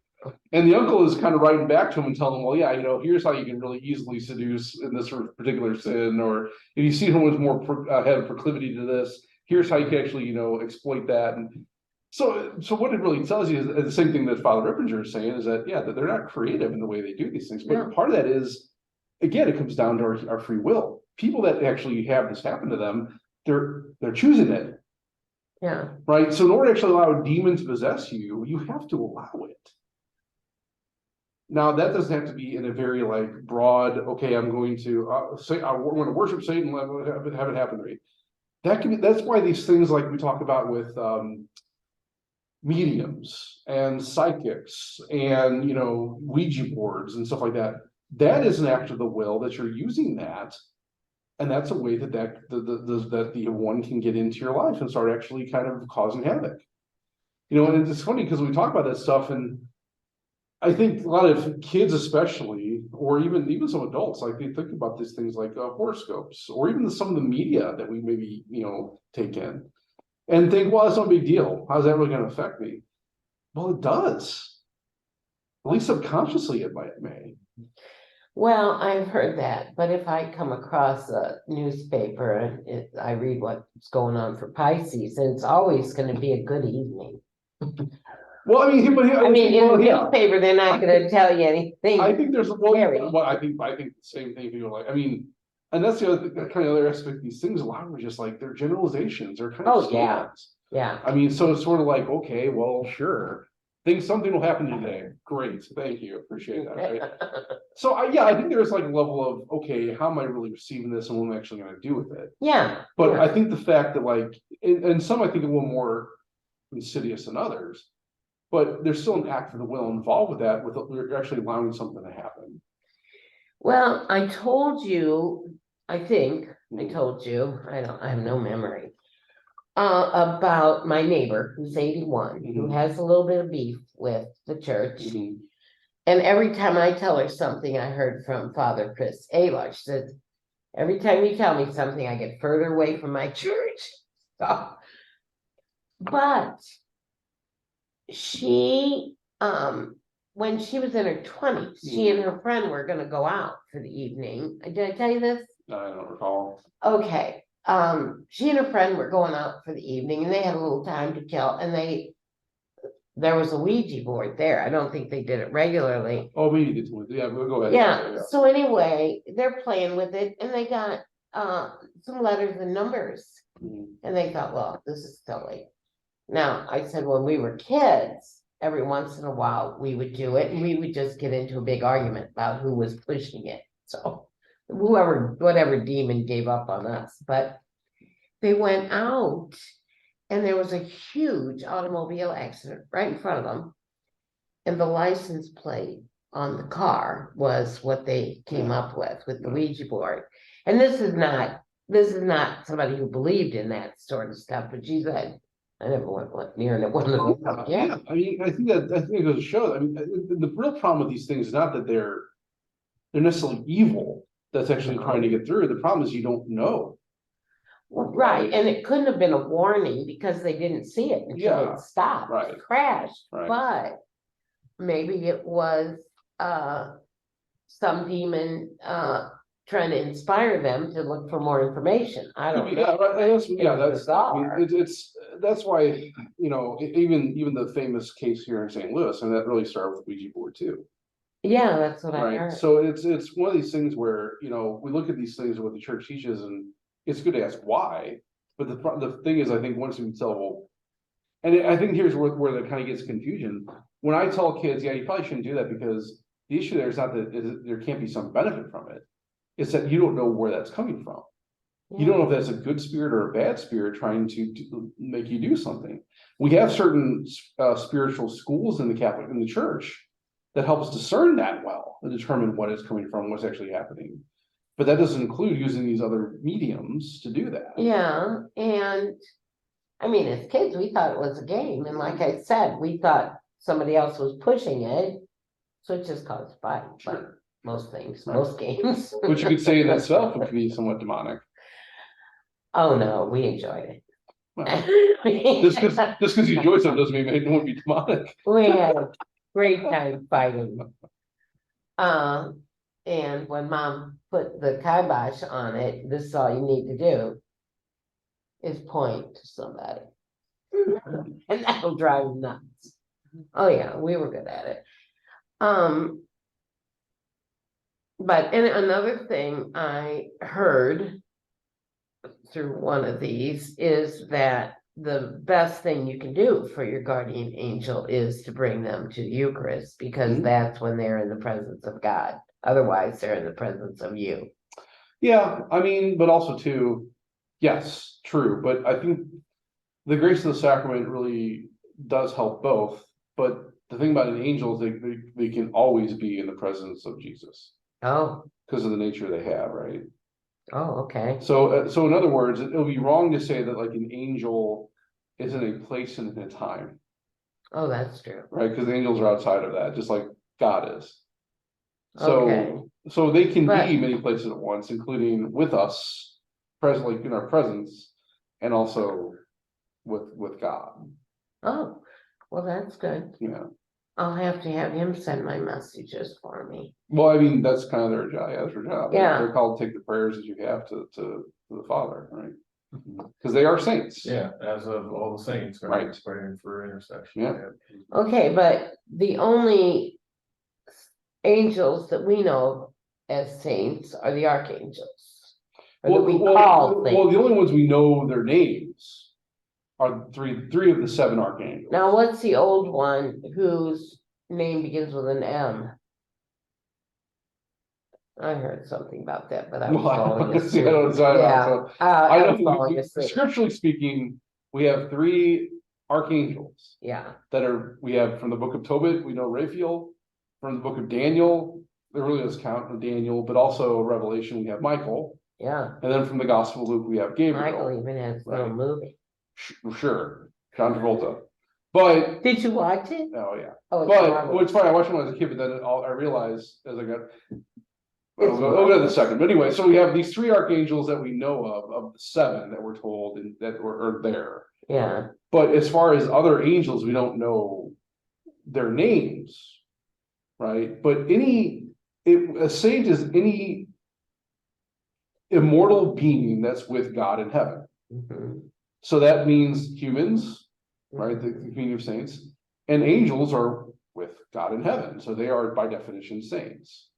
And the uncle is kind of writing back to him and telling him, well, yeah, here's how you can really easily seduce in this sort of particular sin, or if you see someone who's more have a proclivity to this, here's how you can actually, exploit that. And so what it really tells you is the same thing that Father Rippinger is saying is that, that they're not creative in the way they do these things. But Yeah. part of that is, again, it comes down to our free will. People that actually have this happen to them, they're choosing it. yeah. Right. So in order to actually allow a demon to possess you, you have to allow it. Now that doesn't have to be in a very broad, okay, I'm going to say I want to worship Satan, have it happen to me. That's why these things like we talk about with mediums and psychics and Ouija boards and stuff like that. That is an act of the will that you're using that. And that's a way that the one can get into your life and start actually kind of causing havoc. And it's funny because we talk about that stuff, and I think a lot of kids, especially, or even some adults, they think about these things like horoscopes, or even some of the media that we maybe take in, and think, well, that's no big deal. How's that really going to affect me? Well, it does. At least subconsciously, it may. Well, I've heard that, but if I come across a newspaper and I read what's going on for pie season, it's always gonna be a good evening. Well, I mean, but I mean, in well, the yeah, newspaper, they're not gonna tell you anything. I think there's, Scary. well, I think the same thing, people like, I mean, and that's the other, that kind of other aspect of these things, a lot of them are just like, they're generalizations, they're kind of Oh, yeah. slogans. Yeah, I mean, so it's sort of like, okay, well, sure, something will happen today, great, thank you, appreciate that, right? So yeah, I think there's like a level of, okay, how am I really receiving this and what am I actually gonna do with it? yeah. But yeah. I think the fact that like, and some I think a little more insidious than others. But there's still an act of the will involved with that, with we're actually allowing something to happen. Well, I told you, I think, I told you, I have no memory. About my neighbor who's 81, who Mhm. has a little bit of beef with the church. Mhm. And every time I tell her something, I heard from Father Chris Aylar, she said, every time you tell me something, I get further away from my church. So, but she, when she was in her 20s, she and her friend were gonna go out for the evening. Did I tell you this? I don't recall. Okay, she and her friend were going out for the evening and they had a little time to kill and there was a Ouija board there. I don't think they did it regularly. Oh, maybe it's with, yeah, we'll go ahead. Yeah, so anyway, they're playing with it and they got some letters and numbers. Mhm. And they thought, well, this is silly. Now, I said, when we were kids, every once in a while, we would do it and we would just get into a big argument about who was pushing it. So whatever demon gave up on us, but they went out and there was a huge automobile accident right in front of them. And the license plate on the car was what they came up with the Ouija board. And this is not somebody who believed in that sort of stuff, but she said, I never went near it. One of them. Yeah, I mean, I think it goes to show, I mean, the real problem with these things is not that they're necessarily evil that's actually trying to get through. The problem is you don't know. Well, right, and it couldn't have been a warning because they didn't see it until Yeah, it stopped, right. crashed, Right. but maybe it was some demon trying to inspire them to look for more information. I don't Yeah, know. right, that's, yeah, It's that's, I mean, bizarre. it's, that's why, you know, even the famous case here in St. Louis, and that really started with Ouija board too. Yeah, that's what I Right, heard. so it's one of these things where, you know, we look at these things, what the church teaches, and it's good to ask why. But the thing is, I think once we tell, well, and I think here's where that kind of gets confusion. When I tell kids, yeah, you probably shouldn't do that because the issue there is not that there can't be some benefit from it. It's that you don't know where that's coming from. You don't know if that's a good spirit or a bad spirit trying to make you do something. We have certain spiritual schools in the church that help us discern that well and determine what is coming from, what's actually happening. But that doesn't include using these other mediums to do that. Yeah, and I mean, as kids, we thought it was a game, and like I said, we thought somebody else was pushing it, so it just caused fight, but Sure. most things, Right. most games. Which you could say in itself would be somewhat demonic. Oh, no, we enjoyed it. Well, just because you enjoy something doesn't mean it won't be demonic. We had a great time fighting. And when mom put the kibosh on it, this is all you need to do is point to somebody. And that'll drive them nuts. Oh yeah, we were good at it. But and another thing I heard through one of these is that the best thing you can do for your guardian angel is to bring them to the Eucharist, because Mhm. that's when they're in the presence of God. Otherwise, they're in the presence of you. Yeah, I mean, but also too, yes, true, but I think the grace of the sacrament really does help both. But the thing about an angel is they can always be in the presence of Jesus Oh, because of the nature they have, right? oh, okay. So in other words, it'll be wrong to say that like an angel is in a place and in a time, Oh, that's true. right? Because angels are outside of that, just like God is. Okay. So they can But- be many places at once, including with us, presently in our presence, and also with God. Oh, well, that's good. You know, I'll have to have him send my messages for me. Well, I mean, that's kind of their job, yeah, that's their job. Yeah. They're called to take the prayers that you have to the Father, right? Because they are saints. Yeah, as of all the saints, right, Right. praying for intercession. Yeah. Okay, but the only angels that we know as saints are the archangels. Or that we call Well, saints. the only ones we know their names are three of the 7 archangels. Now, what's the old one whose name begins with an M? I heard something about that, but I was Well, I falling don't see, I asleep. don't, so I don't know, Yeah, so I I was know, falling asleep. scripturally speaking, we have 3 archangels Yeah, we have from the book of Tobit, we know Raphael, from the book of Daniel, there really does count in Daniel, but also Revelation, we have Michael, yeah. and then from the Gospel of Luke, we have Michael Gabriel. even has a little Right. movie. Sure, John Travolta. But, Did you watch it? oh yeah, Oh, it's but, marvelous. well, it's funny, I watched it when I was a kid, but then I realized as I got. It's I'll go in a marvelous. second, but anyway, so we have these 3 archangels that we know of the 7 that we're told and that are there. Yeah, But as far as other angels, we don't know their names. Right, but a saint is any immortal being that's with God in heaven. mhm, So that means humans, right, the community of saints, and angels are with God in heaven, so they are by definition saints.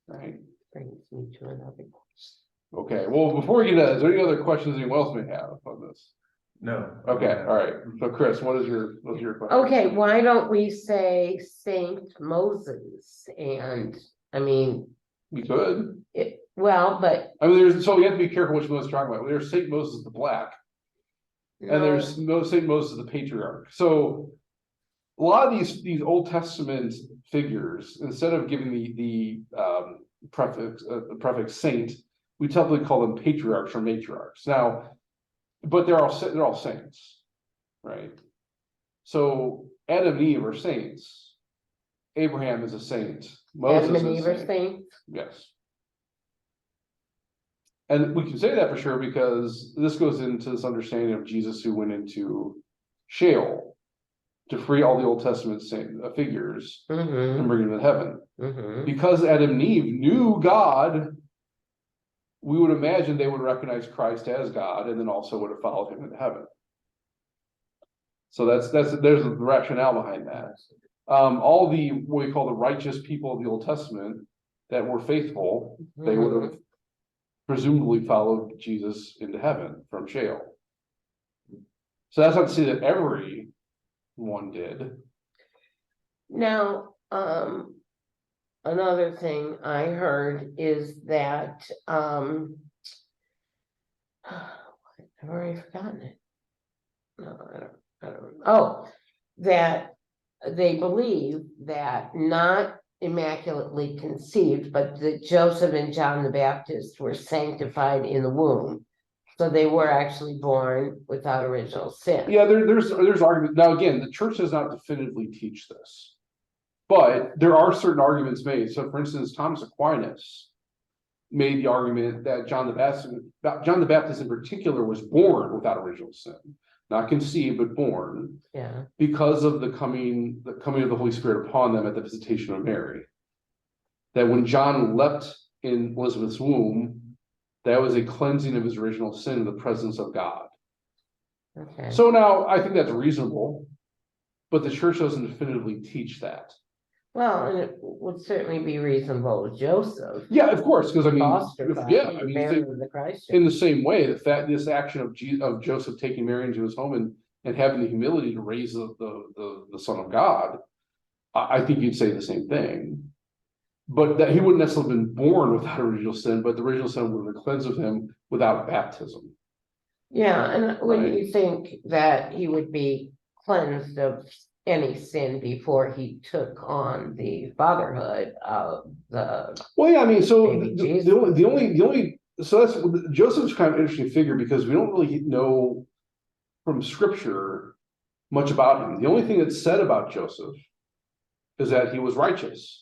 Right, brings me to another. okay, well, before we get to, is there any other questions anyone else may have on this? No. Okay, all right, so Chris, what is your question? Okay, why don't we say Saint Moses? And, I mean, We could, but. I mean, so we have to be careful which Moses we're talking about, there's Saint Moses the Black, and there's Saint Moses the Patriarch, so. A lot of these Old Testament figures, instead of giving the prefix saint, we typically call them patriarchs or matriarchs. Now, but they're all saints, right? So Adam and Eve are saints. Abraham is a saint. Moses Adam and is Eve a are saint. saints? Yes. And we can say that for sure because this goes into this understanding of Jesus who went into Sheol to free all the Old Testament figures Mm-hmm, and bring them to heaven. mm-hmm, Because Adam and Eve knew God, we would imagine they would recognize Christ as God and then also would have followed him into heaven. So there's the rationale behind that. All what we call the righteous people of the Old Testament that were faithful, they would have presumably followed Jesus into heaven from Sheol. So that's not to say that everyone did. Now, another thing I heard is that, I've already forgotten it. No, I don't, oh, that they believe that not immaculately conceived, but that Joseph and John the Baptist were sanctified in the womb. So they were actually born without original sin. Yeah, there's argument. Now, again, the church does not definitively teach this, but there are certain arguments made. So for instance, Thomas Aquinas made the argument that John the Baptist in particular was born without original sin, not conceived, but born, Yeah, because of the coming of the Holy Spirit upon them at the visitation of Mary. That when John leapt in Elizabeth's womb, that was a cleansing of his original sin in the presence of God. okay. So now I think that's reasonable, but the church doesn't definitively teach that. Well, and it would certainly be reasonable with Joseph. Yeah, of course, because I mean, Foster Mary of the Christ. in the same way, this action of Joseph taking Mary into his home and having the humility to raise the Son of God, I think you'd say the same thing. But that he wouldn't necessarily have been born without original sin, but the original sin would have been cleansed of him without baptism. Yeah, and wouldn't Right. you think that he would be cleansed of any sin before he took on the fatherhood of the? Well, yeah, I mean, so Maybe the only so that's Joseph's kind of an interesting figure because we don't really know from scripture much about him. The only thing that's said about Joseph is that he was righteous.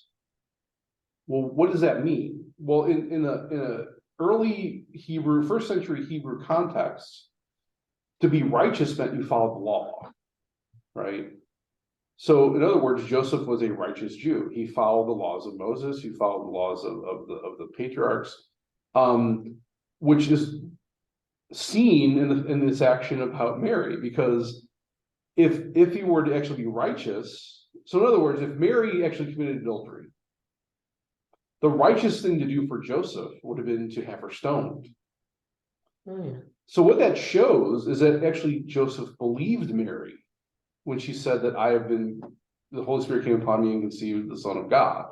Well, what does that mean? Well, in a early Hebrew, 1st century Hebrew context, to be righteous meant you followed the law, right? So in other words, Joseph was a righteous Jew. He followed the laws of Moses. He followed the laws of the patriarchs, which is seen in this action about Mary, because if he were to actually be righteous, so in other words, if Mary actually committed adultery, the righteous thing to do for Joseph would have been to have her stoned. Oh, yeah. So what that shows is that actually Joseph believed Mary when she said that the Holy Spirit came upon me and conceived the Son of God.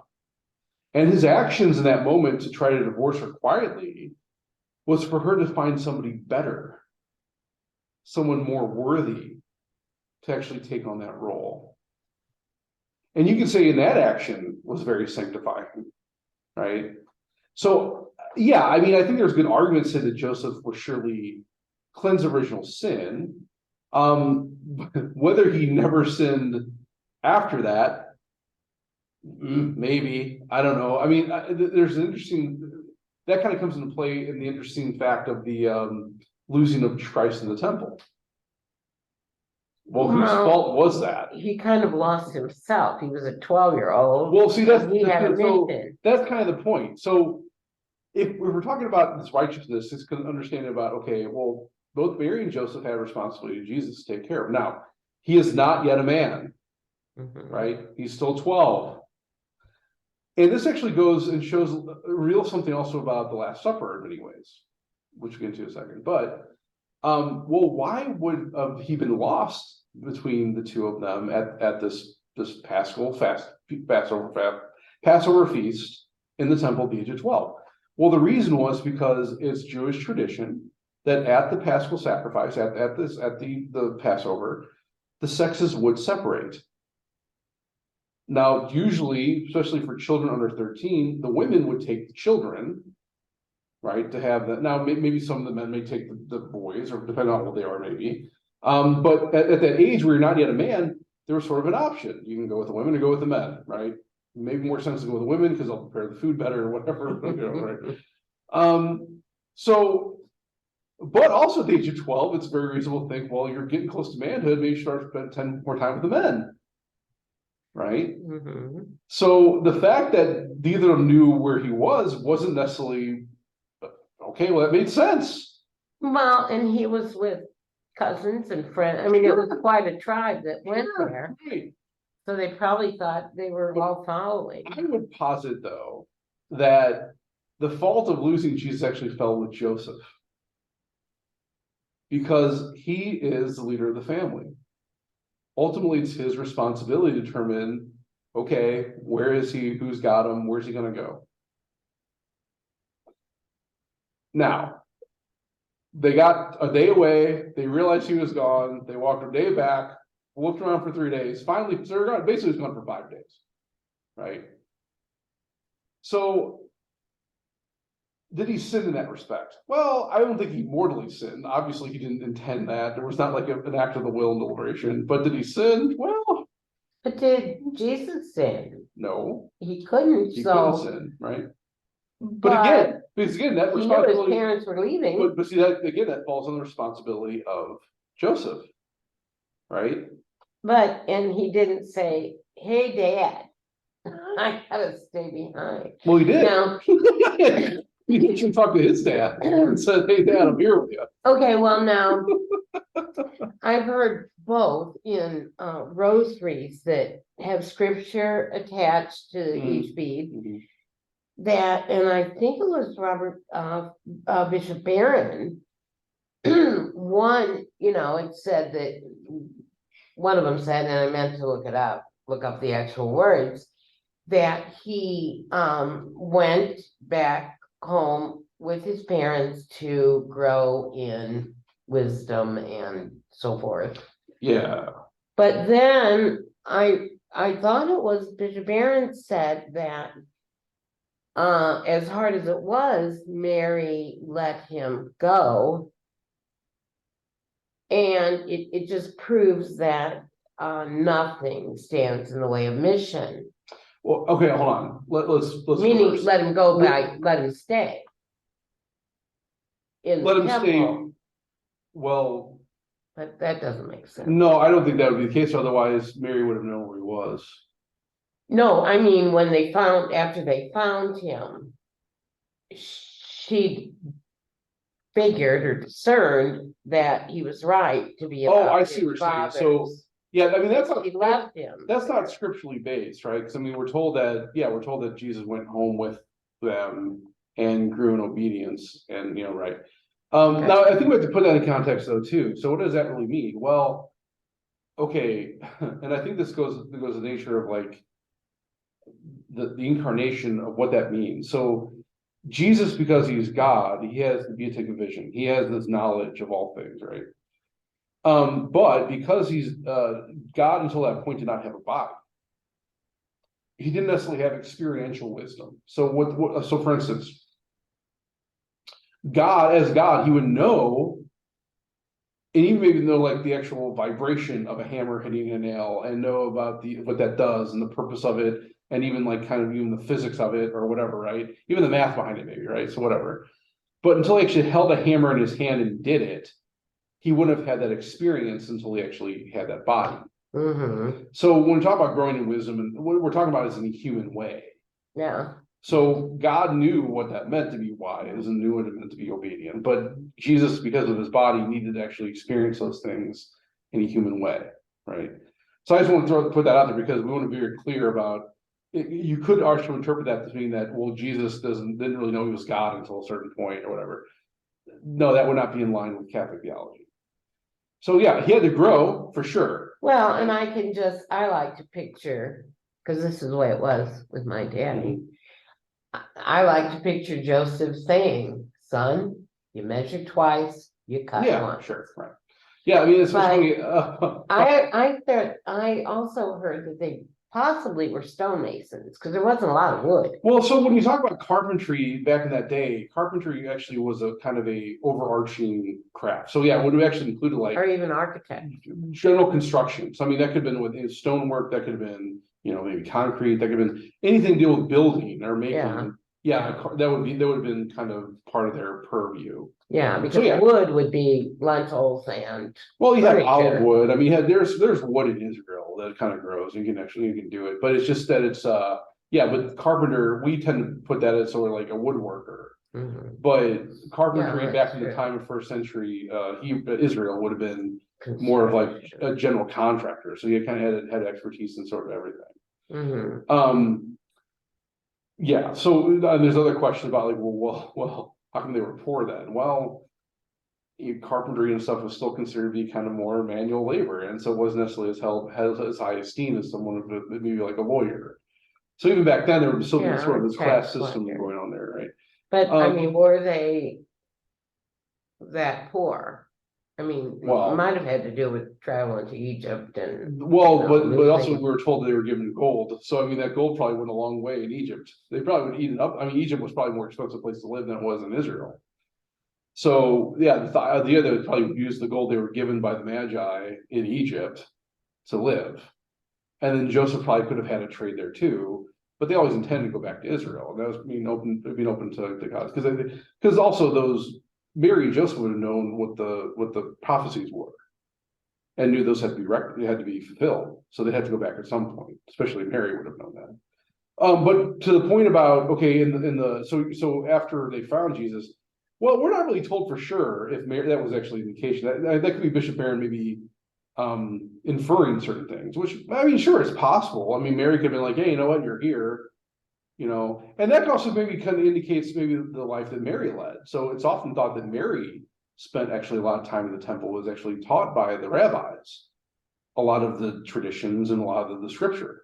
And his actions in that moment to try to divorce her quietly was for her to find somebody better, someone more worthy to actually take on that role. And you can say in that action was very sanctifying, right? So, yeah, I mean, I think there's good arguments that Joseph was surely cleansed of original sin. Whether he never sinned after that, maybe, I don't know. I mean, there's an interesting, that kind of comes into play in the interesting fact of the losing of Christ in the temple. Well, whose fault was that? He kind of lost himself. He was a 12-year-old. Well, see, that's He had a so mission. that's kind of the point. So if we're talking about this righteousness, it's going to understand about, okay, well, both Mary and Joseph had a responsibility to Jesus to take care of. Now, he is not yet a man, right? He's still 12. And this actually goes and shows real something also about the Last Supper in many ways, which we'll get into in a second. But well, why would he been lost between the two of them at this Passover feast in the temple at the age of 12? Well, the reason was because it's Jewish tradition that at the Paschal sacrifice, at the Passover, the sexes would separate. Now, usually, especially for children under 13, the women would take the children, right, to have that. Now, maybe some of the men may take the boys, or depending on how old they are, maybe. But at that age where you're not yet a man, there was sort of an option. You can go with the women or go with the men, right? Maybe more sense to go with the women because they'll prepare the food better or whatever, you know, right? So, but also at the age of 12, it's very reasonable to think, well, you're getting close to manhood, maybe you start to spend more time with the men, right? So the fact that neither of them knew where he wasn't necessarily, okay, well, that made sense. Well, and he was with cousins and friends. I mean, it was quite a tribe that went there. Right. So they probably thought they were all following. I would posit, though, that the fault of losing Jesus actually fell with Joseph, because he is the leader of the family. Ultimately, it's his responsibility to determine, okay, where is he? Who's got him? Where's he going to go? Now, they got a day away. They realized he was gone. They walked a day back, looked around for 3 days. Finally, so they're gone. Basically, he's gone for 5 days, right? So, did he sin in that respect? Well, I don't think he mortally sinned. Obviously, he didn't intend that. There was not like an act of the will and deliberation. But did he sin? Well, But did Jesus sin? no, He couldn't, he couldn't so. sin, right? But again, because again, that He knew his responsibility. parents were leaving. But see that again, that falls on the responsibility of Joseph, right? But, and he didn't say, hey, Dad, I gotta stay behind. Well, he did. Now, He didn't talk to his dad and said, "Hey, Dad, I'm here with you." okay, well, now, I've heard both in rosaries that have scripture attached to each bead. That, and I think it was Bishop Barron, one, you know, it said that, one of them said, and I meant to look up the actual words, that he went back home with his parents to grow in wisdom and so forth. Yeah. But then I thought it was Bishop Barron said that as hard as it was, Mary let him go. And it just proves that nothing stands in the way of mission. Well, okay, hold on. Let's Meaning, reverse. let him go by, let him stay. In Let the him temple. stay. Well, but that doesn't make sense. No, I don't think that would be the case, otherwise Mary would have known where he was. No, I mean, after they found him, she figured or discerned that he was right to be Oh, about I see his what you're saying. So, father's. Yeah, I mean, that's not, He loved him. that's not scripturally based, right? Because I mean, we're told that Jesus went home with them and grew in obedience and, right. Now I think we have to put that in context though, too. So what does that really mean? Well, okay, and I think this goes to the nature of like the incarnation of what that means. So Jesus, because he's God, he has the beatific vision. He has this knowledge of all things, right? But because he's God until that point did not have a body, he didn't necessarily have experiential wisdom. So so for instance, as God, he would know, and even maybe know like the actual vibration of a hammer hitting a nail and know about what that does and the purpose of it, and even like kind of even the physics of it or whatever, right? Even the math behind it, maybe, right? So whatever. But until he actually held a hammer in his hand and did it, he wouldn't have had that experience until he actually had that body. Mm-hmm. So when we talk about growing in wisdom, and what we're talking about is in a human way. Yeah. So God knew what that meant to be wise and knew what it meant to be obedient. But Jesus, because of his body, needed to actually experience those things in a human way, right? So I just want to put that out there because we want to be very clear about it. You could also interpret that to mean that, well, Jesus didn't really know he was God until a certain point or whatever. No, that would not be in line with Catholic theology. So yeah, he had to grow for sure. Well, and I like to picture, because this is the way it was with my daddy. I like to picture Joseph saying, son, you measure twice, you cut Yeah, once. sure, right. Yeah, I mean, it's But funny. I also heard that they possibly were stonemasons, because there wasn't a lot of wood. Well, so when you talk about carpentry back in that day, carpentry actually was a kind of a overarching craft. So yeah, it would have actually included like Or even architect. general construction. So I mean, that could have been with stonework, that could have been, maybe concrete, that could have been anything to do with building or making. That would have been kind of part of their purview. Yeah, because yeah. wood would be lentils and. Well, you have furniture. olive wood. I mean, there's wood in Israel that kind of grows. You can do it, but it's just that it's but carpenter, we tend to put that as sort of like a woodworker. Mhm. But carpentry Yeah, back in the true. time of first century Israel would have been more of like a general contractor. So you kind of had expertise in sort of everything. Mhm. Yeah. So there's other questions about like, well, how come they were poor then? Well, carpentry and stuff was still considered to be kind of more manual labor, and so it wasn't necessarily as high esteem as someone maybe like a lawyer. So even back then, there was still sort of this class system going on there, right? But I mean, were they that poor? I mean, Well, it might have had to do with traveling to Egypt and. Well, but losing- also we were told they were given gold. So I mean, that gold probably went a long way in Egypt. They probably would eat it up. I mean, Egypt was probably a more expensive place to live than it was in Israel. So yeah, the idea that they probably would use the gold they were given by the Magi in Egypt to live. And then Joseph probably could have had a trade there too, but they always intended to go back to Israel. And that was being open to God. Because also Mary and Joseph would have known what the prophecies were. And knew those had to be fulfilled. So they had to go back at some point, especially Mary would have known that. But to the point about, okay, so after they found Jesus, well, we're not really told for sure if Mary, that was actually the indication. That could be Bishop Barron maybe inferring certain things, which I mean, sure, it's possible. I mean, Mary could have been like, hey, you know what, you're here, and that also maybe kind of indicates maybe the life that Mary led. So it's often thought that Mary spent actually a lot of time in the temple, was actually taught by the rabbis a lot of the traditions and a lot of the scripture.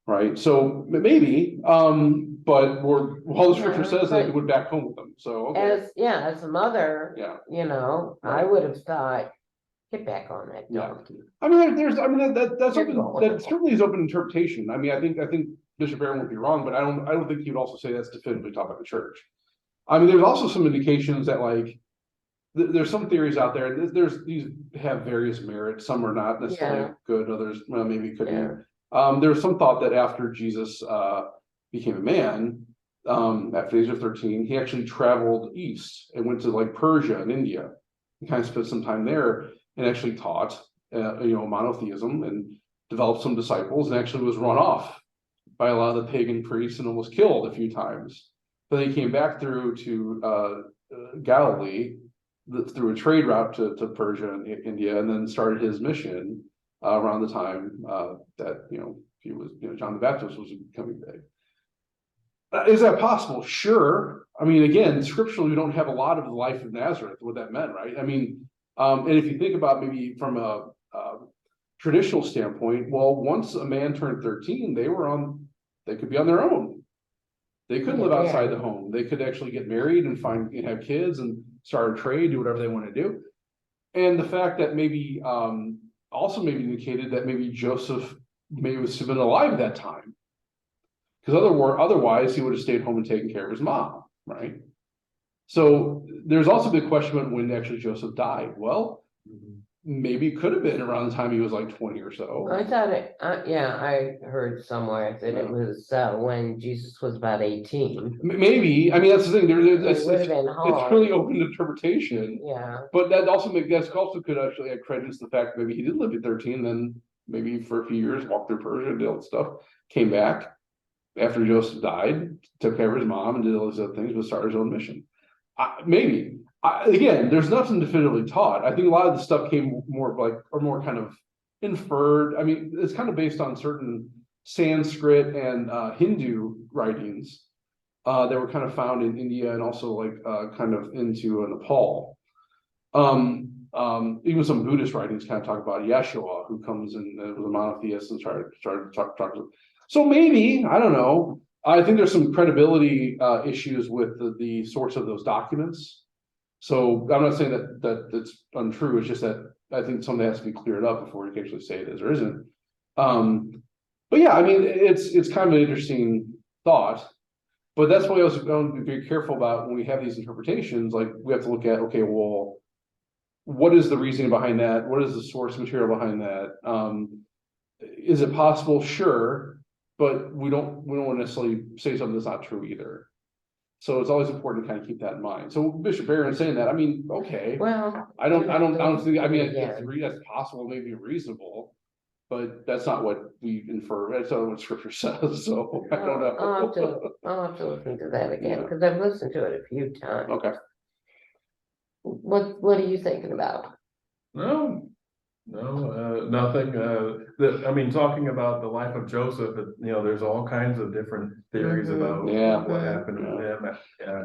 Right. So maybe, but all the scripture says that he went back home with them. So okay. As a mother, Right. I would have thought, get back on that donkey. I mean, that's open, that certainly is open interpretation. I mean, I think Bishop Barron would be wrong, but I don't think he would also say that's definitively taught by the church. I mean, there's also some indications that like there's some theories out there. These have various merits. Some are not necessarily good. Others, well, maybe could be. There's some thought that after Jesus became a man, after the age of 13, he actually traveled east and went to like Persia and India and kind of spent some time there. and actually taught, monotheism and developed some disciples and actually was run off by a lot of the pagan priests and almost killed a few times. But he came back through to Galilee through a trade route to Persia and India, and then started his mission around the time that he was John the Baptist was becoming big. Is that possible? Sure. I mean, again, scripturally, we don't have a lot of the life of Nazareth, what that meant, right? I mean, and if you think about maybe from a traditional standpoint, well, once a man turned 13, they could be on their own. They couldn't live outside the home. They could actually get married and have kids and start a trade, do whatever they want to do. And the fact that maybe also maybe indicated that maybe Joseph maybe was been alive at that time. Because otherwise he would have stayed home and taken care of his mom, right? So there's also the question about when actually Joseph died. Well, maybe it could have been around the time he was like 20 or so. I thought I heard somewhere that it was when Jesus was about 18. Maybe. I mean, that's the thing. It's It's really open to interpretation. Yeah. But that also could actually add credence to the fact that maybe he did live at 13, then maybe for a few years walked through Persia, did all that stuff, came back after Joseph died, took care of his mom and did all these other things, but started his own mission. Maybe. Again, there's nothing definitively taught. I think a lot of the stuff came more kind of inferred. I mean, it's kind of based on certain Sanskrit and Hindu writings that were kind of found in India and also kind of into Nepal. Even some Buddhist writings kind of talk about Yeshua, who comes in was a monotheist and started to talk. So maybe, I don't know. I think there's some credibility issues with the source of those documents. So I'm not saying that it's untrue. It's just that I think something has to be cleared up before you can actually say it is or isn't. But yeah, I mean, it's kind of an interesting thought. But that's why I was going to be very careful about when we have these interpretations. Like we have to look at, okay, well, what is the reasoning behind that? What is the source material behind that? Is it possible? Sure, but we don't want to necessarily say something that's not true either. So it's always important to kind of keep that in mind. So Bishop Barron saying that, I mean, okay. Well, I don't think, I mean, yeah. that's possible, maybe reasonable, but that's not what we infer. That's not what scripture says. So I don't know. I'll have to listen to that again because I've listened to it a few times. Okay. What are you thinking about? No, nothing. I mean, talking about the life of Joseph, there's all kinds of different theories about what happened to him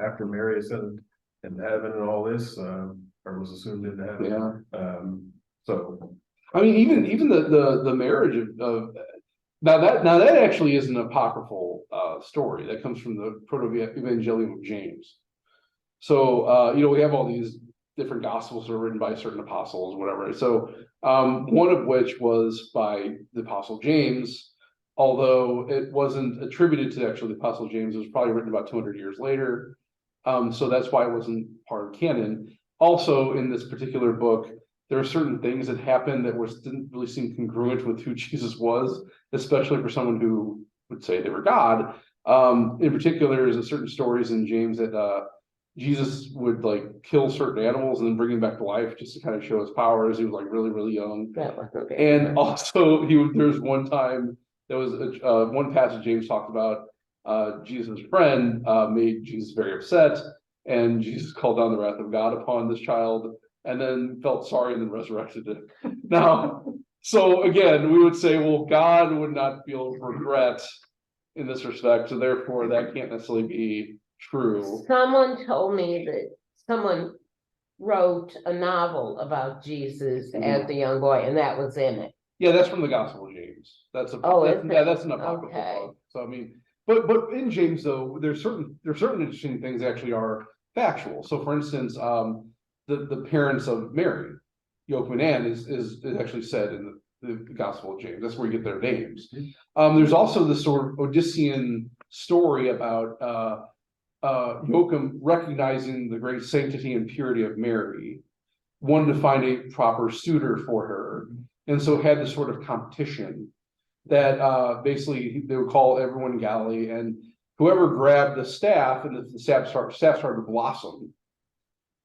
after Mary ascended in heaven and all this, or was assumed into heaven. Yeah. So, I mean, even the marriage of now that actually is an apocryphal story that comes from the Proto-Evangelium of James. So we have all these different gospels that are written by certain apostles, whatever. So one of which was by the apostle James, although it wasn't attributed to actually the apostle James. It was probably written about 200 years later. So that's why it wasn't part of canon. Also, in this particular book, there are certain things that happened that didn't really seem congruent with who Jesus was, especially for someone who would say they were God. In particular, there's certain stories in James that Jesus would kill certain animals and then bring them back to life just to kind of show his powers. He was really, really young. That was okay. And also there's one time there was one passage James talked about Jesus' friend made Jesus very upset, and Jesus called down the wrath of God upon this child and then felt sorry and then resurrected it. Now, so again, we would say, well, God would not feel regret in this respect, so therefore that can't necessarily be true. Someone told me that someone wrote a novel about Jesus as a young boy, and that was in it. Yeah, that's from the Gospel of James. That's an apocryphal book. So I mean, but in James though, there's certain interesting things that actually are factual. So for instance, the parents of Mary, Joachim and Anne, is actually said in the Gospel of James. That's where you get their names. There's also this sort of Odyssean story about Joachim recognizing the great sanctity and purity of Mary, wanted to find a proper suitor for her, and so had this sort of competition that basically they would call everyone in Galilee, and whoever grabbed the staff and the staff started to blossom,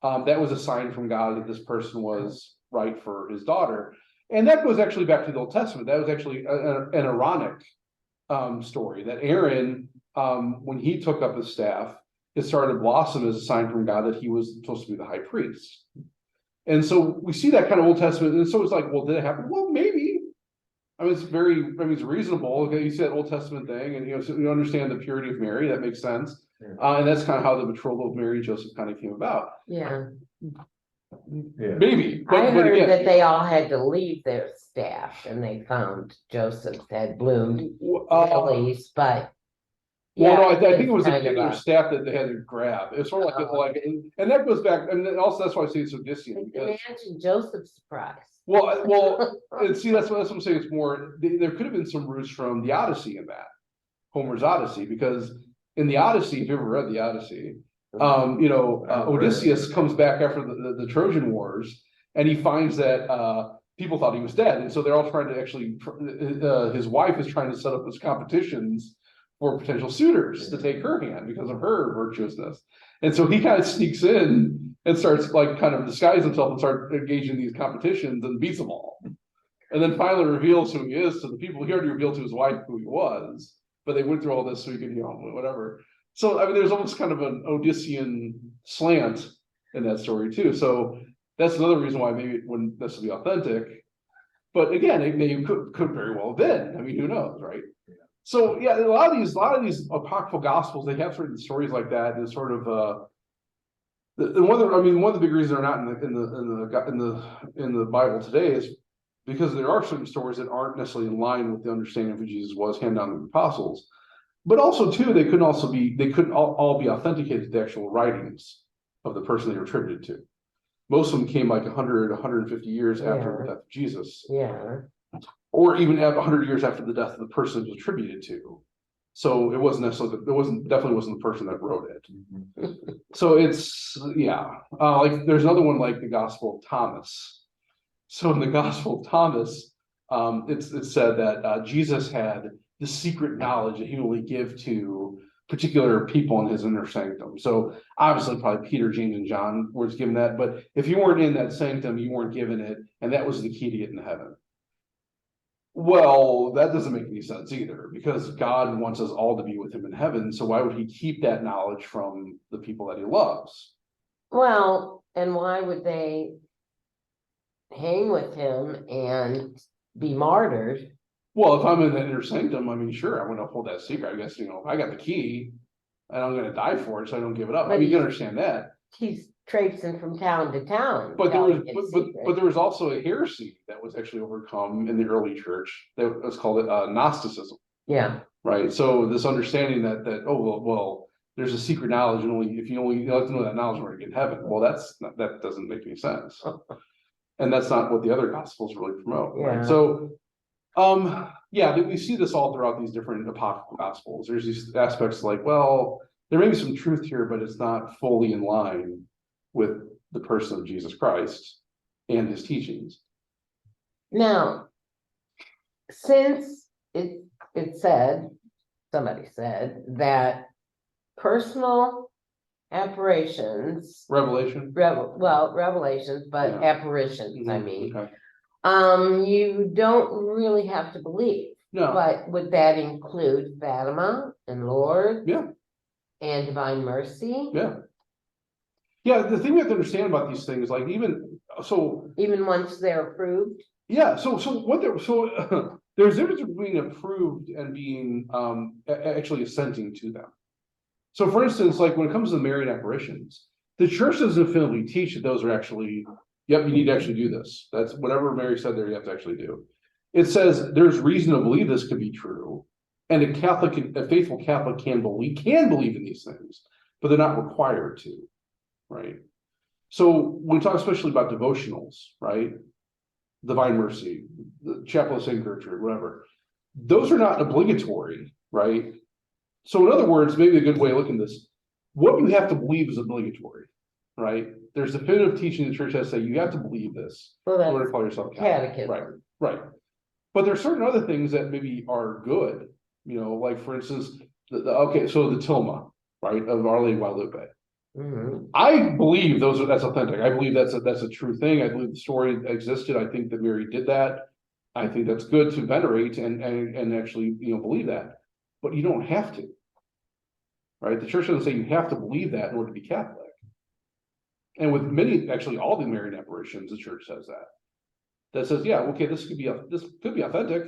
that was a sign from God that this person was right for his daughter. And that goes actually back to the Old Testament. That was actually an Aaronic story that Aaron, when he took up his staff, it started to blossom as a sign from God that he was supposed to be the high priest. And so we see that kind of Old Testament, and so it's like, well, did it happen? Well, maybe. I mean, it's reasonable. Okay, you see that Old Testament thing, and so you understand the purity of Mary. That makes sense, and that's kind of how the betrothal of Mary and Joseph kind of came about. Yeah, Yeah. Maybe, I but heard again, that they all had to leave their staff and they found Joseph's had bloomed lilies, but. Well, no, yeah, I think it was a kind of particular staff that they had to grab. It's sort of Oh. like, and that goes back, and then also that's why I say it's Odyssean, because, Imagine Joseph's surprise. well, and see, that's what I'm saying, it's more, there could have been some roots from the Odyssey in that, Homer's Odyssey, because in the Odyssey, if you ever read the Odyssey, Odysseus comes back after the Trojan Wars, and he finds that, people thought he was dead, and so they're all trying to actually, his wife is trying to set up these competitions for potential suitors to take her hand because of her virtuousness. And so he kind of sneaks in and starts like kind of disguise himself and start engaging in these competitions and beats them all. And then finally reveals who he is to the people. He already revealed to his wife who he was, but they went through all this so he could, whatever. So, I mean, there's almost kind of an Odyssean slant in that story too. So that's another reason why maybe it wouldn't necessarily be authentic. But again, it may could very well have been. I mean, who knows, right? So yeah, a lot of these apocryphal gospels, they have certain stories like that, and sort of one of the big reasons they're not in the Bible today is because there are certain stories that aren't necessarily in line with the understanding of who Jesus was handed down to the apostles. But also too, they couldn't all be authenticated to the actual writings of the person they were attributed to. Most of them came like 150 years after the death of Jesus. Yeah. Or even 100 years after the death of the person it was attributed to. So it wasn't necessarily, definitely wasn't the person that wrote it. So it's, like there's another one like the Gospel of Thomas. So in the Gospel of Thomas, it's said that Jesus had the secret knowledge that he would only give to particular people in his inner sanctum. So obviously probably Peter, James, and John was given that, but if you weren't in that sanctum, you weren't given it, and that was the key to getting to heaven. Well, that doesn't make any sense either, because God wants us all to be with him in heaven. So why would he keep that knowledge from the people that he loves? Well, and why would they hang with him and be martyred? Well, if I'm in the inner sanctum, I mean, sure, I want to hold that secret. I guess, if I got the key and I'm going to die for it, so I don't give it up. I mean, you can understand that. He's traipsing from town to town. But there telling was, his but there was also a heresy that was actually overcome in the early church that was called Gnosticism. Yeah. Right. So this understanding that there's a secret knowledge, and if you have to know that knowledge in order to get in heaven. Well, that doesn't make any sense. And that's not what the other gospels really promote. Yeah. Right. So we see this all throughout these different apocryphal gospels. There's these aspects like, well, there may be some truth here, but it's not fully in line with the person of Jesus Christ and his teachings. Now, since somebody said that personal apparitions, Revelation. revelations, but Yeah. apparitions, I mean, Okay. you don't really have to believe. No. But would that include Fatima and Lord? Yeah. And Divine Mercy? Yeah. Yeah, the thing we have to understand about these things, like even Once they're approved? yeah, there's a difference between approved and being actually assenting to them. So for instance, like when it comes to the Marian apparitions, the church doesn't definitively teach that those are actually, yep, you need to actually do this. That's whatever Mary said there, you have to actually do. It says there's reason to believe this could be true. And a faithful Catholic can believe in these things, but they're not required to, right? So when we talk especially about devotionals, right? Divine Mercy, the Chapel of St. Gertrude, whatever, those are not obligatory, right? So in other words, maybe a good way of looking at this, what you have to believe is obligatory, right? There's definitive teaching the church has to say you have to believe this in order to call yourself Catholic. Catechism. Right. But there are certain other things that maybe are good, like for instance, so the tilma, right, of Our Lady of Guadalupe. Mhm. I believe that's authentic. I believe that's a true thing. I believe the story existed. I think that Mary did that. I think that's good to venerate and actually, believe that. But you don't have to. Right? The church doesn't say you have to believe that in order to be Catholic. And with many, actually all the Marian apparitions, the church says that. That says, yeah, okay, this could be authentic,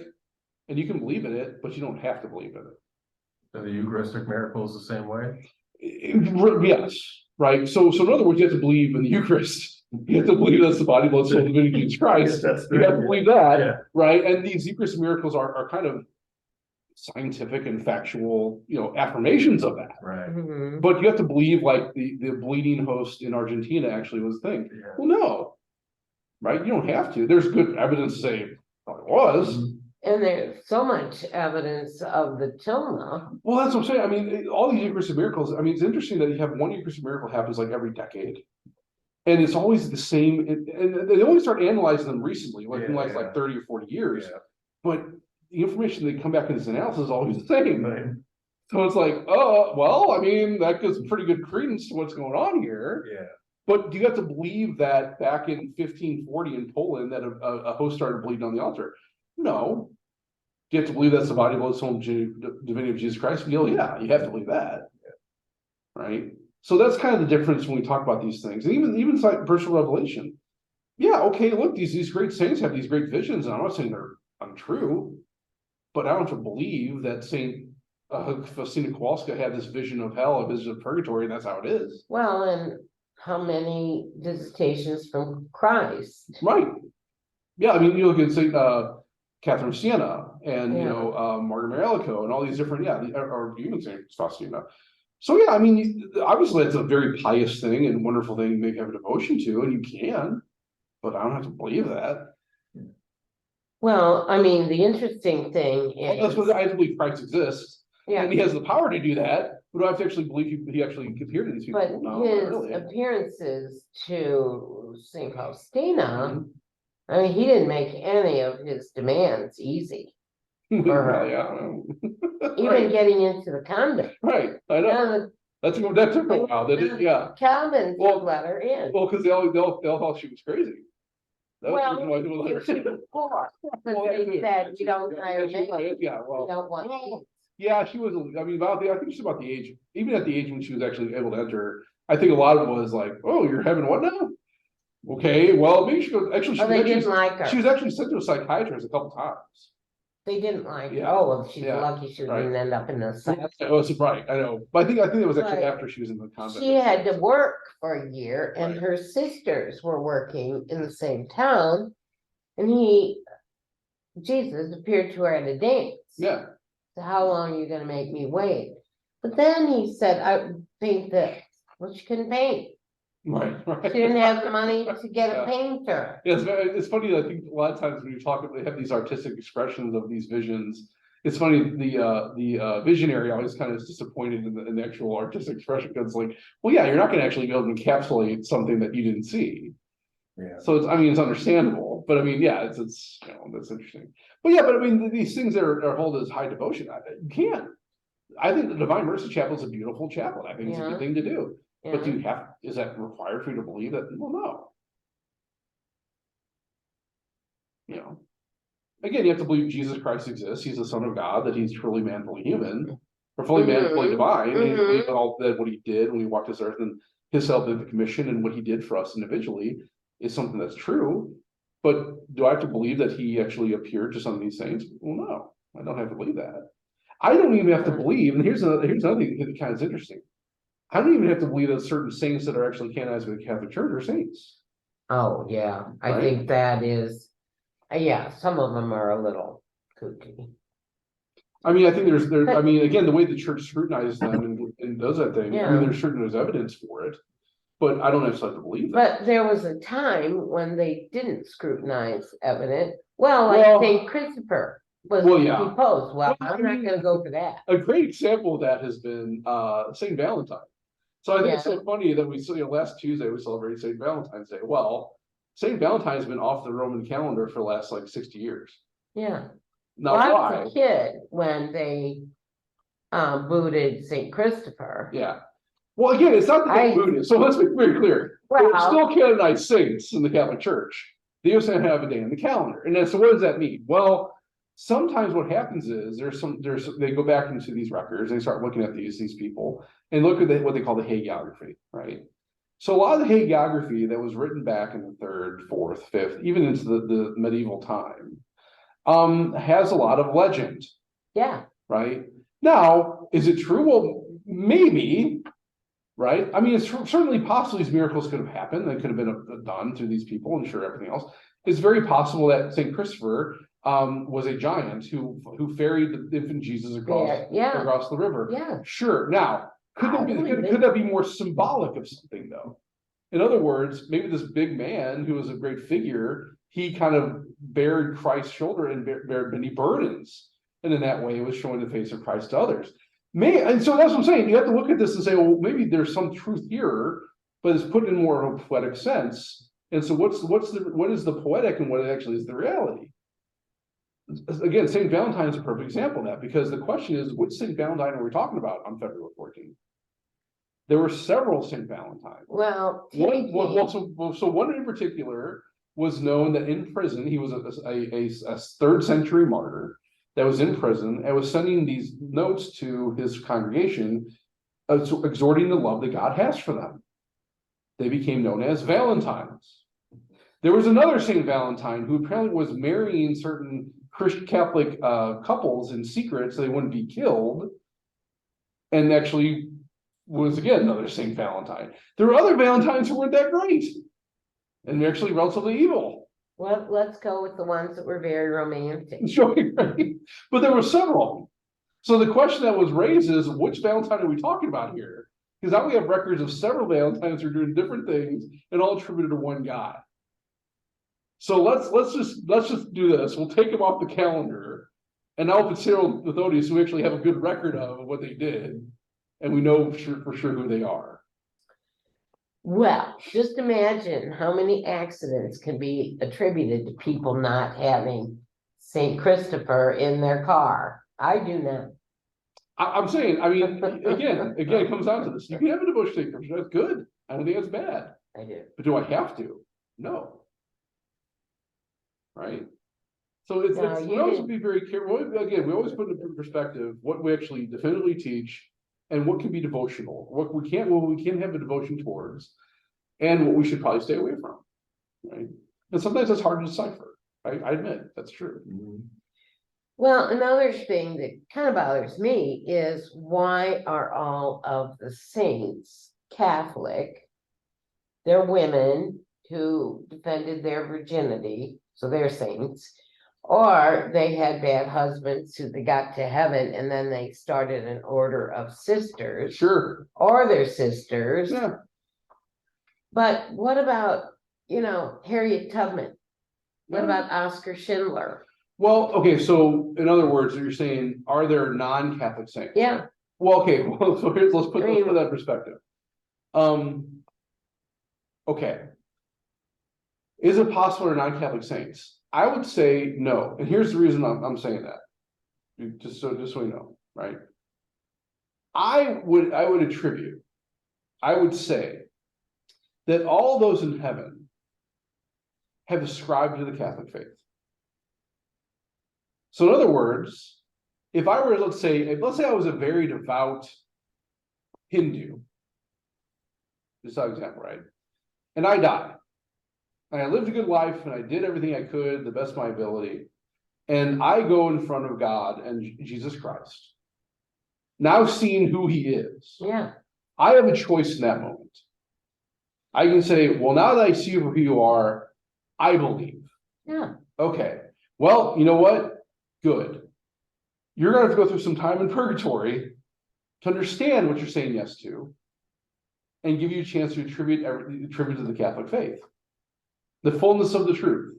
and you can believe in it, but you don't have to believe in it. And the Eucharistic miracle is the same way. Yes, right. So in other words, you have to believe in the Eucharist. You have to believe that's the body, blood, soul, and divinity of Jesus Christ. That's You have to believe that, Yeah. right? And these Eucharistic miracles are kind of scientific and factual, affirmations of that. Right. Mhm. But you have to believe like the bleeding host in Argentina actually was a thing. Yeah. Well, no, right? You don't have to. There's good evidence to say it probably was. And there's so much evidence of the Tilma. Well, that's what I'm saying. I mean, all these Eucharistic miracles. I mean, it's interesting that you have one Eucharistic miracle happens like every decade, and it's always the same. And they only start analyzing them recently, like in the last like 30 or 40 years. Yeah. But the information they come back in this analysis is always the same. Right. So it's like, oh, well, I mean, that gives pretty good credence to what's going on here. Yeah. But do you have to believe that back in 1540 in Poland that a host started bleeding on the altar? No. Do you have to believe that's the body, blood, soul, and divinity of Jesus Christ? Yeah, you have to believe that. Right? So that's kind of the difference when we talk about these things. And even like personal revelation. Yeah, okay, look, these great saints have these great visions, and I'm not saying they're untrue, but I don't have to believe that Saint Faustina Kowalska had this vision of hell, a vision of purgatory, and that's how it is. Well, and how many visitations from Christ? Right. Yeah, I mean, you look at Saint Catherine of Siena and Margaret Mary Alacoque and all these different, or even Saint Faustina. So yeah, I mean, obviously it's a very pious thing and wonderful thing to make have a devotion to, and you can, but I don't have to believe that. Well, I mean, the interesting thing Well, that's what is, I have to believe Christ exists, yeah, and he has the power to do that. But do I have to actually believe he actually appeared to these people? but No, not his really. appearances to Saint Faustina, Mhm. I mean, he didn't make any of his demands easy. Well, yeah, I know. Even getting into the convent. Right, I know. None of That took a while. That the yeah. convents Well- would let her in. Well, because they'll thought she was crazy. That was the Well, reason why they wouldn't let her in. before, but Well, they said, you don't hire yeah, maids, yeah, you well, don't want well, maids. yeah, she was. I mean, I think she's about the age. Even at the age when she was actually able to enter, I think a lot of it was like, "Oh, you're having what now?" Okay, well, maybe she goes. Actually, Oh, they didn't like she her. was actually sent to a psychiatrist a couple times. They didn't like her. Yeah, Oh, well, she's yeah, lucky she right. didn't end up in the psych. Oh, it's right. I know, but I think it was actually But after she was in the convent. She had to work for a year and Right. her sisters were working in the same town. And Jesus appeared to her at a dance. Yeah, So how long are you gonna make me wait? But then he said, I think that, well, she couldn't paint. right. She didn't have the money to get Yeah. a painter. Yeah, it's funny. I think a lot of times when you talk, they have these artistic expressions of these visions. It's funny. The visionary always kind of is disappointed in the actual artistic expression because it's like, well, yeah, you're not going to actually be able to encapsulate something that you didn't see. Yeah. So it's understandable, but I mean, yeah, it's that's interesting. But yeah, but I mean, these things that are held as high devotion, you can. I think the Divine Mercy Chapel is a beautiful chapel. I think it's a Yeah. good thing to do. But Yeah. is that required for you to believe that? Well, no. Again, you have to believe Jesus Christ exists. He's the Son of God, that he's truly man, fully human, or fully man, fully Mhm. divine. And you Mhm. believe in all that what he did when he walked this earth and his salvific commission and what he did for us individually is something that's true. But do I have to believe that he actually appeared to some of these saints? Well, no, I don't have to believe that. I don't even have to believe, and here's another thing that kind of is interesting. I don't even have to believe that certain saints that are actually canonized by the Catholic Church are saints. Oh, yeah, I Right? think that is, yeah, some of them are a little kooky. I mean, I think I mean, again, the way the church scrutinizes them and does that thing, I Yeah. mean, there's evidence for it, but I don't necessarily believe that. But there was a time when they didn't scrutinize evidence. Well, Well- like Saint Christopher was Well, yeah. deposed. Well, Well, I I'm not mean- gonna go for that. A great example of that has been Saint Valentine. So I think it's Yeah. so funny that last Tuesday we celebrated Saint Valentine's Day. Well, Saint Valentine's been off the Roman calendar for the last like 60 years. Yeah. Now Well, I why? was a kid when they booted Saint Christopher. Yeah. Well, again, it's not that I- they're Buddhist, so let's be very clear. They're Well, still canonized saints in the Catholic Church. They just don't have a day on the calendar. And then, so what does that mean? Well, sometimes what happens is they go back into these records, they start looking at these people and look at what they call the hagiography, right? So a lot of the hagiography that was written back in the 3rd, 4th, 5th, even into the medieval time, has a lot of legend, yeah, right? Now, is it true? Well, maybe, right? I mean, it's certainly possible these miracles could have happened. They could have been done through these people, and sure, everything else. It's very possible that Saint Christopher was a giant who ferried the infant Jesus across the river. yeah. Sure. Now, could that be more symbolic of something though? In other words, maybe this big man who was a great figure, he kind of bared Christ's shoulder and bared many burdens, and in that way, it was showing the face of Christ to others. And so that's what I'm saying. You have to look at this and say, well, maybe there's some truth here, but it's put in more of a poetic sense. And so what is the poetic and what actually is the reality? Again, St. Valentine is a perfect example of that, because the question is, which St. Valentine are we talking about on February 14th? There were several St. Valentines. Well, So one in particular was known that in prison, he was a 3rd century martyr that was in prison and was sending these notes to his congregation, exhorting the love that God has for them. They became known as Valentines. There was another St. Valentine who apparently was marrying certain Christian Catholic couples in secret so they wouldn't be killed, and actually was again another St. Valentine. There were other Valentines who weren't that great and actually relatively evil. well, let's go with the ones that were very romantic. Sure, right? But there were several. So the question that was raised is, which Valentine are we talking about here? Because now we have records of several Valentines who are doing different things and all attributed to one guy. So let's just do this. We'll take them off the calendar, and now if it's Cyril and Methodius, we actually have a good record of what they did, and we know for sure who they are. Well, just imagine how many accidents can be attributed to people not having Saint Christopher in their car. I do not. I'm saying, I mean, again, it comes down to this. You can have a devotion to Christopher. That's good. I don't think that's bad. I do. But do I have to? No. Right? So we always be very careful. Again, we always put into perspective what we actually definitively teach and what can be devotional, what we can have a devotion towards, and what we should probably stay away from. Right? And sometimes that's hard to decipher. Right? I admit that's true. Well, another thing that kind of bothers me is, why are all of the saints Catholic? They're women who defended their virginity, so they're saints, or they had bad husbands who they got to heaven and then they started an order of sisters. Sure. Or their sisters. Yeah. But what about, Harriet Tubman? What about Oscar Schindler? Well, okay, so in other words, you're saying, are there non-Catholic saints? Yeah. Well, okay, so let's put that in perspective. Okay. Is it possible there are non-Catholic saints? I would say no, and here's the reason I'm saying that. Just so you know, right? I would say that all those in heaven have ascribed to the Catholic faith. So in other words, if I were, let's say I was a very devout Hindu, just an example, right? And I died. And I lived a good life and I did everything I could, the best of my ability. And I go in front of God and Jesus Christ, now seeing who he is. Yeah. I have a choice in that moment. I can say, well, now that I see who you are, I believe. Yeah. Okay. Well, you know what? Good. You're going to have to go through some time in purgatory to understand what you're saying yes to, and give you a chance to attribute to the Catholic faith, the fullness of the truth.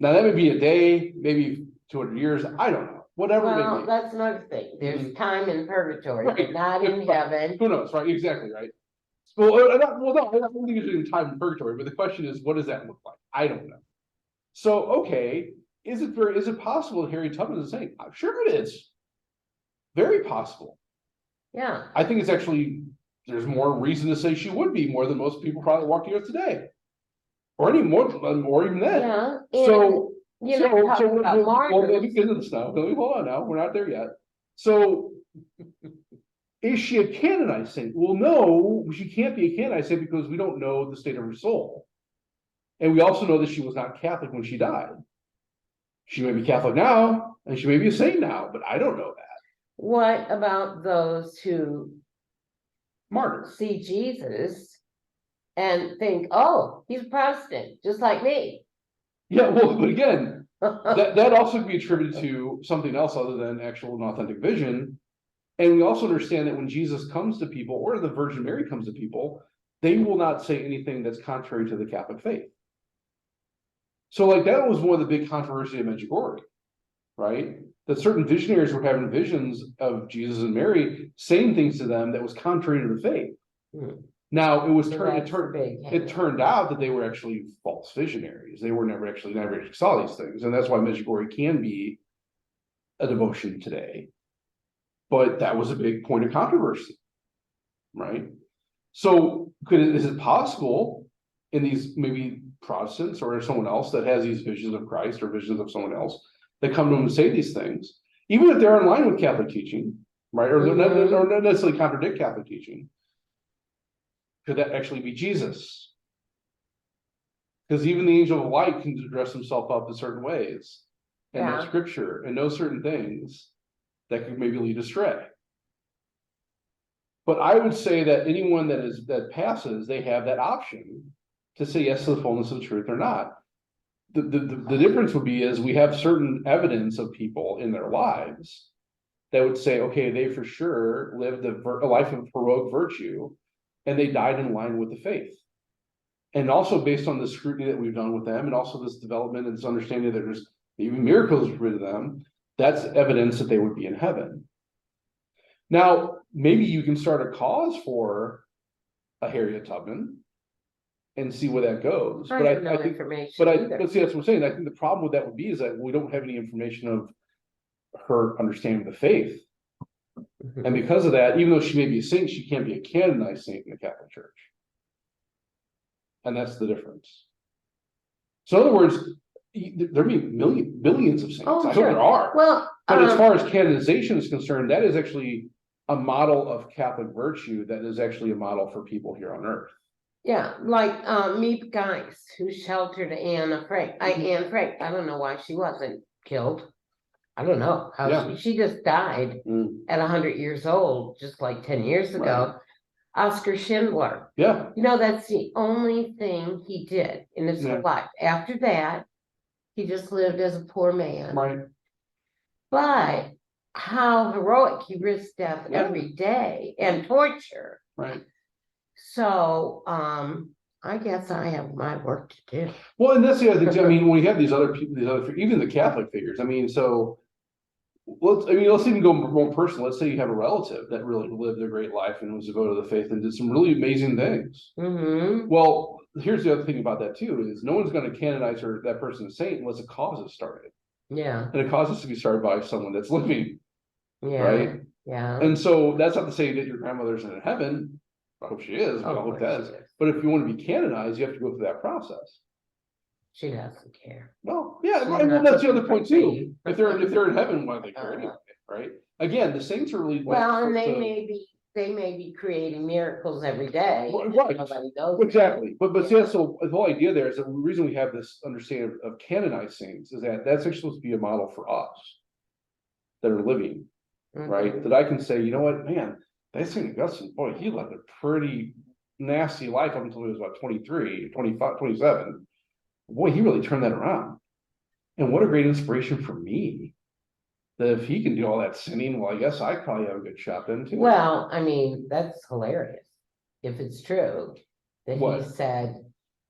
Now that may be a day, maybe 200 years. I don't know. Whatever it may Well, be. that's another thing. There's time in purgatory, Right. but not in heaven. Who knows? Right? Exactly. Right. No, I don't think it's in time in purgatory. But the question is, what does that look like? I don't know. So, okay, is it possible that Harriet Tubman is a saint? I'm sure it is. Very possible. Yeah. I think it's actually there's more reason to say she would be more than most people probably walking out today. Or any more, or even then. Yeah, and, So, you know, talking about well, let martyrs. me get into this now. Let me hold on now. We're not there yet. So. Is she a canonized saint? Well, no, she can't be a canonized saint because we don't know the state of her soul. And we also know that she was not Catholic when she died. She may be Catholic now, and she may be a saint now, but I don't know that. What about those who Martyr. see Jesus and think, oh, he's Protestant, just like me? Yeah, well, but again, that also could be attributed to something else other than actual and authentic vision. And we also understand that when Jesus comes to people, or the Virgin Mary comes to people, they will not say anything that's contrary to the Catholic faith. So like that was one of the big controversies of Medjugorje, right? That certain visionaries were having visions of Jesus and Mary saying things to them that was contrary to the faith. Hmm. Now it It turned out that they were actually false visionaries. They were never saw these things, and that's why Medjugorje can be a devotion today. But that was a big point of controversy, right? So is it possible in these maybe Protestants or someone else that has these visions of Christ or visions of someone else that come to them and say these things, even if they're in line with Catholic teaching, right? Or they're not necessarily contradict Catholic teaching. Could that actually be Jesus? Because even the angel of light can dress himself up in certain ways and know scripture and know certain things that could maybe lead astray. But I would say that anyone that passes, they have that option to say yes to the fullness of the truth or not. The difference would be is we have certain evidence of people in their lives that would say, okay, they for sure lived a life of heroic virtue and they died in line with the faith. And also based on the scrutiny that we've done with them and also this development and this understanding that there's even miracles with them, that's evidence that they would be in heaven. Now, maybe you can start a cause for a Harriet Tubman and see where that goes. I But have no I think, information but either. see, that's what I'm saying. I think the problem with that would be is that we don't have any information of her understanding of the faith. Mhm. And because of that, even though she may be a saint, she can't be a canonized saint in the Catholic Church. And that's the difference. So in other words, there may be billions of saints. Oh, I hope sure. there are. Well, But as far as canonization is concerned, that is actually a model of Catholic virtue that is actually a model for people here on earth. yeah, like Miep Geist, who sheltered Anne Frank. Anne Frank. I don't know why she wasn't killed. I don't know how Yeah. she just died at 100 years old, just like 10 years ago. Oscar Schindler. Yeah. You know, that's the only thing he did in his whole Yeah. life. After that, he just lived as a poor man. Right. But how heroic, he risked death every day and torture. Right. So, I guess I have my work to do. Well, and that's the other thing. Too. I mean, when you have these other people, even the Catholic figures. I mean, so let's even go more personal. Let's say you have a relative that really lived a great life and was devoted to the faith and did some really amazing things. Mm-hmm. Well, here's the other thing about that too: is no one's going to canonize that person a saint unless a cause is started. Yeah. And a cause has to be started by someone that's living. Yeah. Right. Yeah. And so that's not to say that your grandmother's in heaven. I hope she is. I hope that is. But if you want to be canonized, you have to go through that process. She doesn't care. Well, yeah, She's well, not that's the looking other for point too. fame. If they're in heaven, why do they care anyway, right? Again, the saints are really Well, and they may be creating miracles every day. Right. Nobody knows. Exactly. But yeah, so the whole idea there is that the reason we have this understanding of canonized saints is that that's actually supposed to be a model for us that are living, right? Mhm. That I can say, you know what, man, that St. Augustine, boy, he lived a pretty nasty life up until he was about 23, 25, 27. Boy, he really turned that around. And what a great inspiration for me. That if he can do all that sinning, well, I guess I probably have a good shot then too. Well, I mean, that's hilarious. If it's true that What? he said,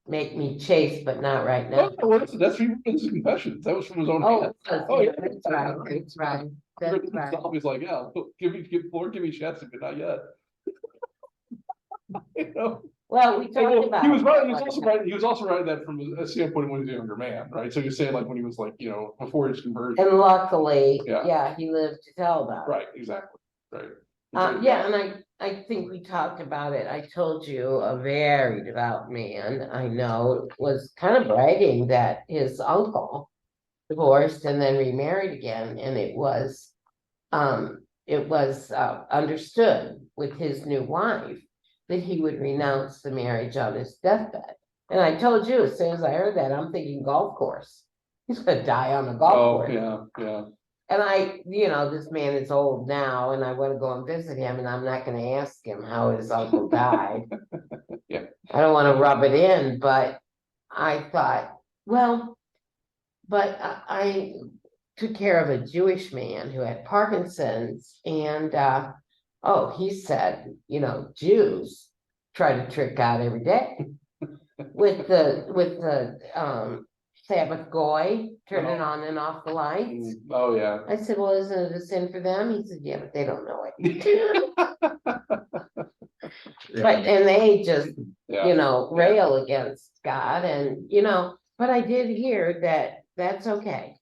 make me chaste, but not right now. Oh, well, that's from his confessions. That was from his own hand. Oh, yeah. That's right. That's right. That's right. He's like, yeah, give me shots, but not yet. You know? Well, we talked about. He was right. He was it. also right. He was also right that from a standpoint when he was a younger man, right? So you're saying like when he was like, before his conversion. And luckily, Yeah. yeah, he lived to tell about it. Right. Exactly. Right. Yeah, and I I think we talked about it. I told you a very devout man I know was kind of bragging that his uncle divorced and then remarried again, and it was understood with his new wife that he would renounce the marriage on his deathbed. And I told you, as soon as I heard that, I'm thinking golf course. He's gonna die on a golf Oh, course. yeah. And this man is old now and I wanna go and visit him and I'm not gonna ask him how his uncle died. Yeah. I don't wanna rub it in, but I thought, well, but I took care of a Jewish man who had Parkinson's and, he said, Jews try to trick God every day. With the Sabbath goy, turning on and off the lights. Oh, yeah. I said, well, isn't it a sin for them? He said, yeah, but they don't know it. But, and they just, Yeah. rail against God and, but I did hear that that's okay.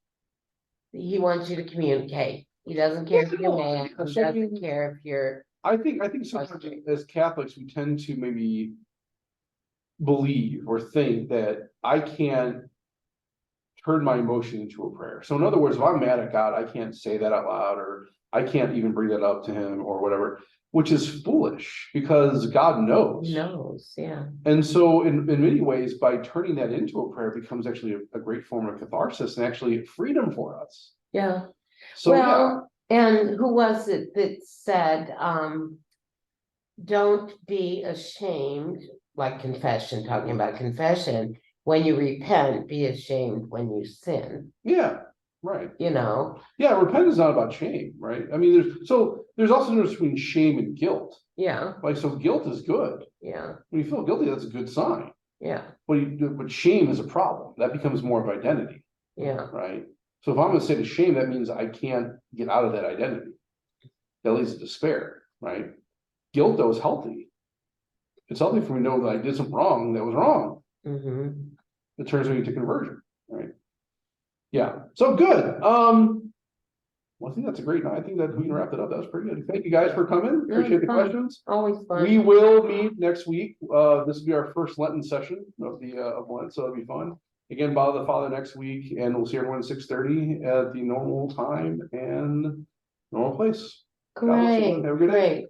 He wants you to communicate. He doesn't care if you're mad, he doesn't care if you're, I think sometimes as Catholics, we tend to maybe believe or think that I can't turn my emotion into a prayer. So in other words, if I'm mad at God, I can't say that out loud, or I can't even bring that up to him or whatever, which is foolish because God knows. he knows, yeah. And so in many ways, by turning that into a prayer, it becomes actually a great form of catharsis and actually freedom for us. Yeah. So yeah, Well, and who was it that said, don't be ashamed, like confession, talking about confession, when you repent, be ashamed when you sin, yeah, right. Yeah, repentance is not about shame, right? I mean, there's also a difference between shame and guilt. Yeah, Like, so guilt is good. yeah, When you feel guilty, that's a good sign. yeah, But shame is a problem. That becomes more of identity, yeah, right? So if I'm gonna say to shame, that means I can't get out of that identity. That leads to despair, right? Guilt, though, is healthy. It's healthy for me to know that I did something wrong that was wrong. It turns me to conversion, right? Yeah, so good. Well, I think that's a great night. I think that we can wrap it up. That was pretty good. Thank you guys for coming. No, Appreciate the fun. questions. Always fun. We will meet next week. This will be our first Lenten session of Lent, so it'll be fun. Again, bother the Father next week, and we'll see everyone at 6:30 at the normal time and normal place. God bless everyone. Great, Have a good day. great.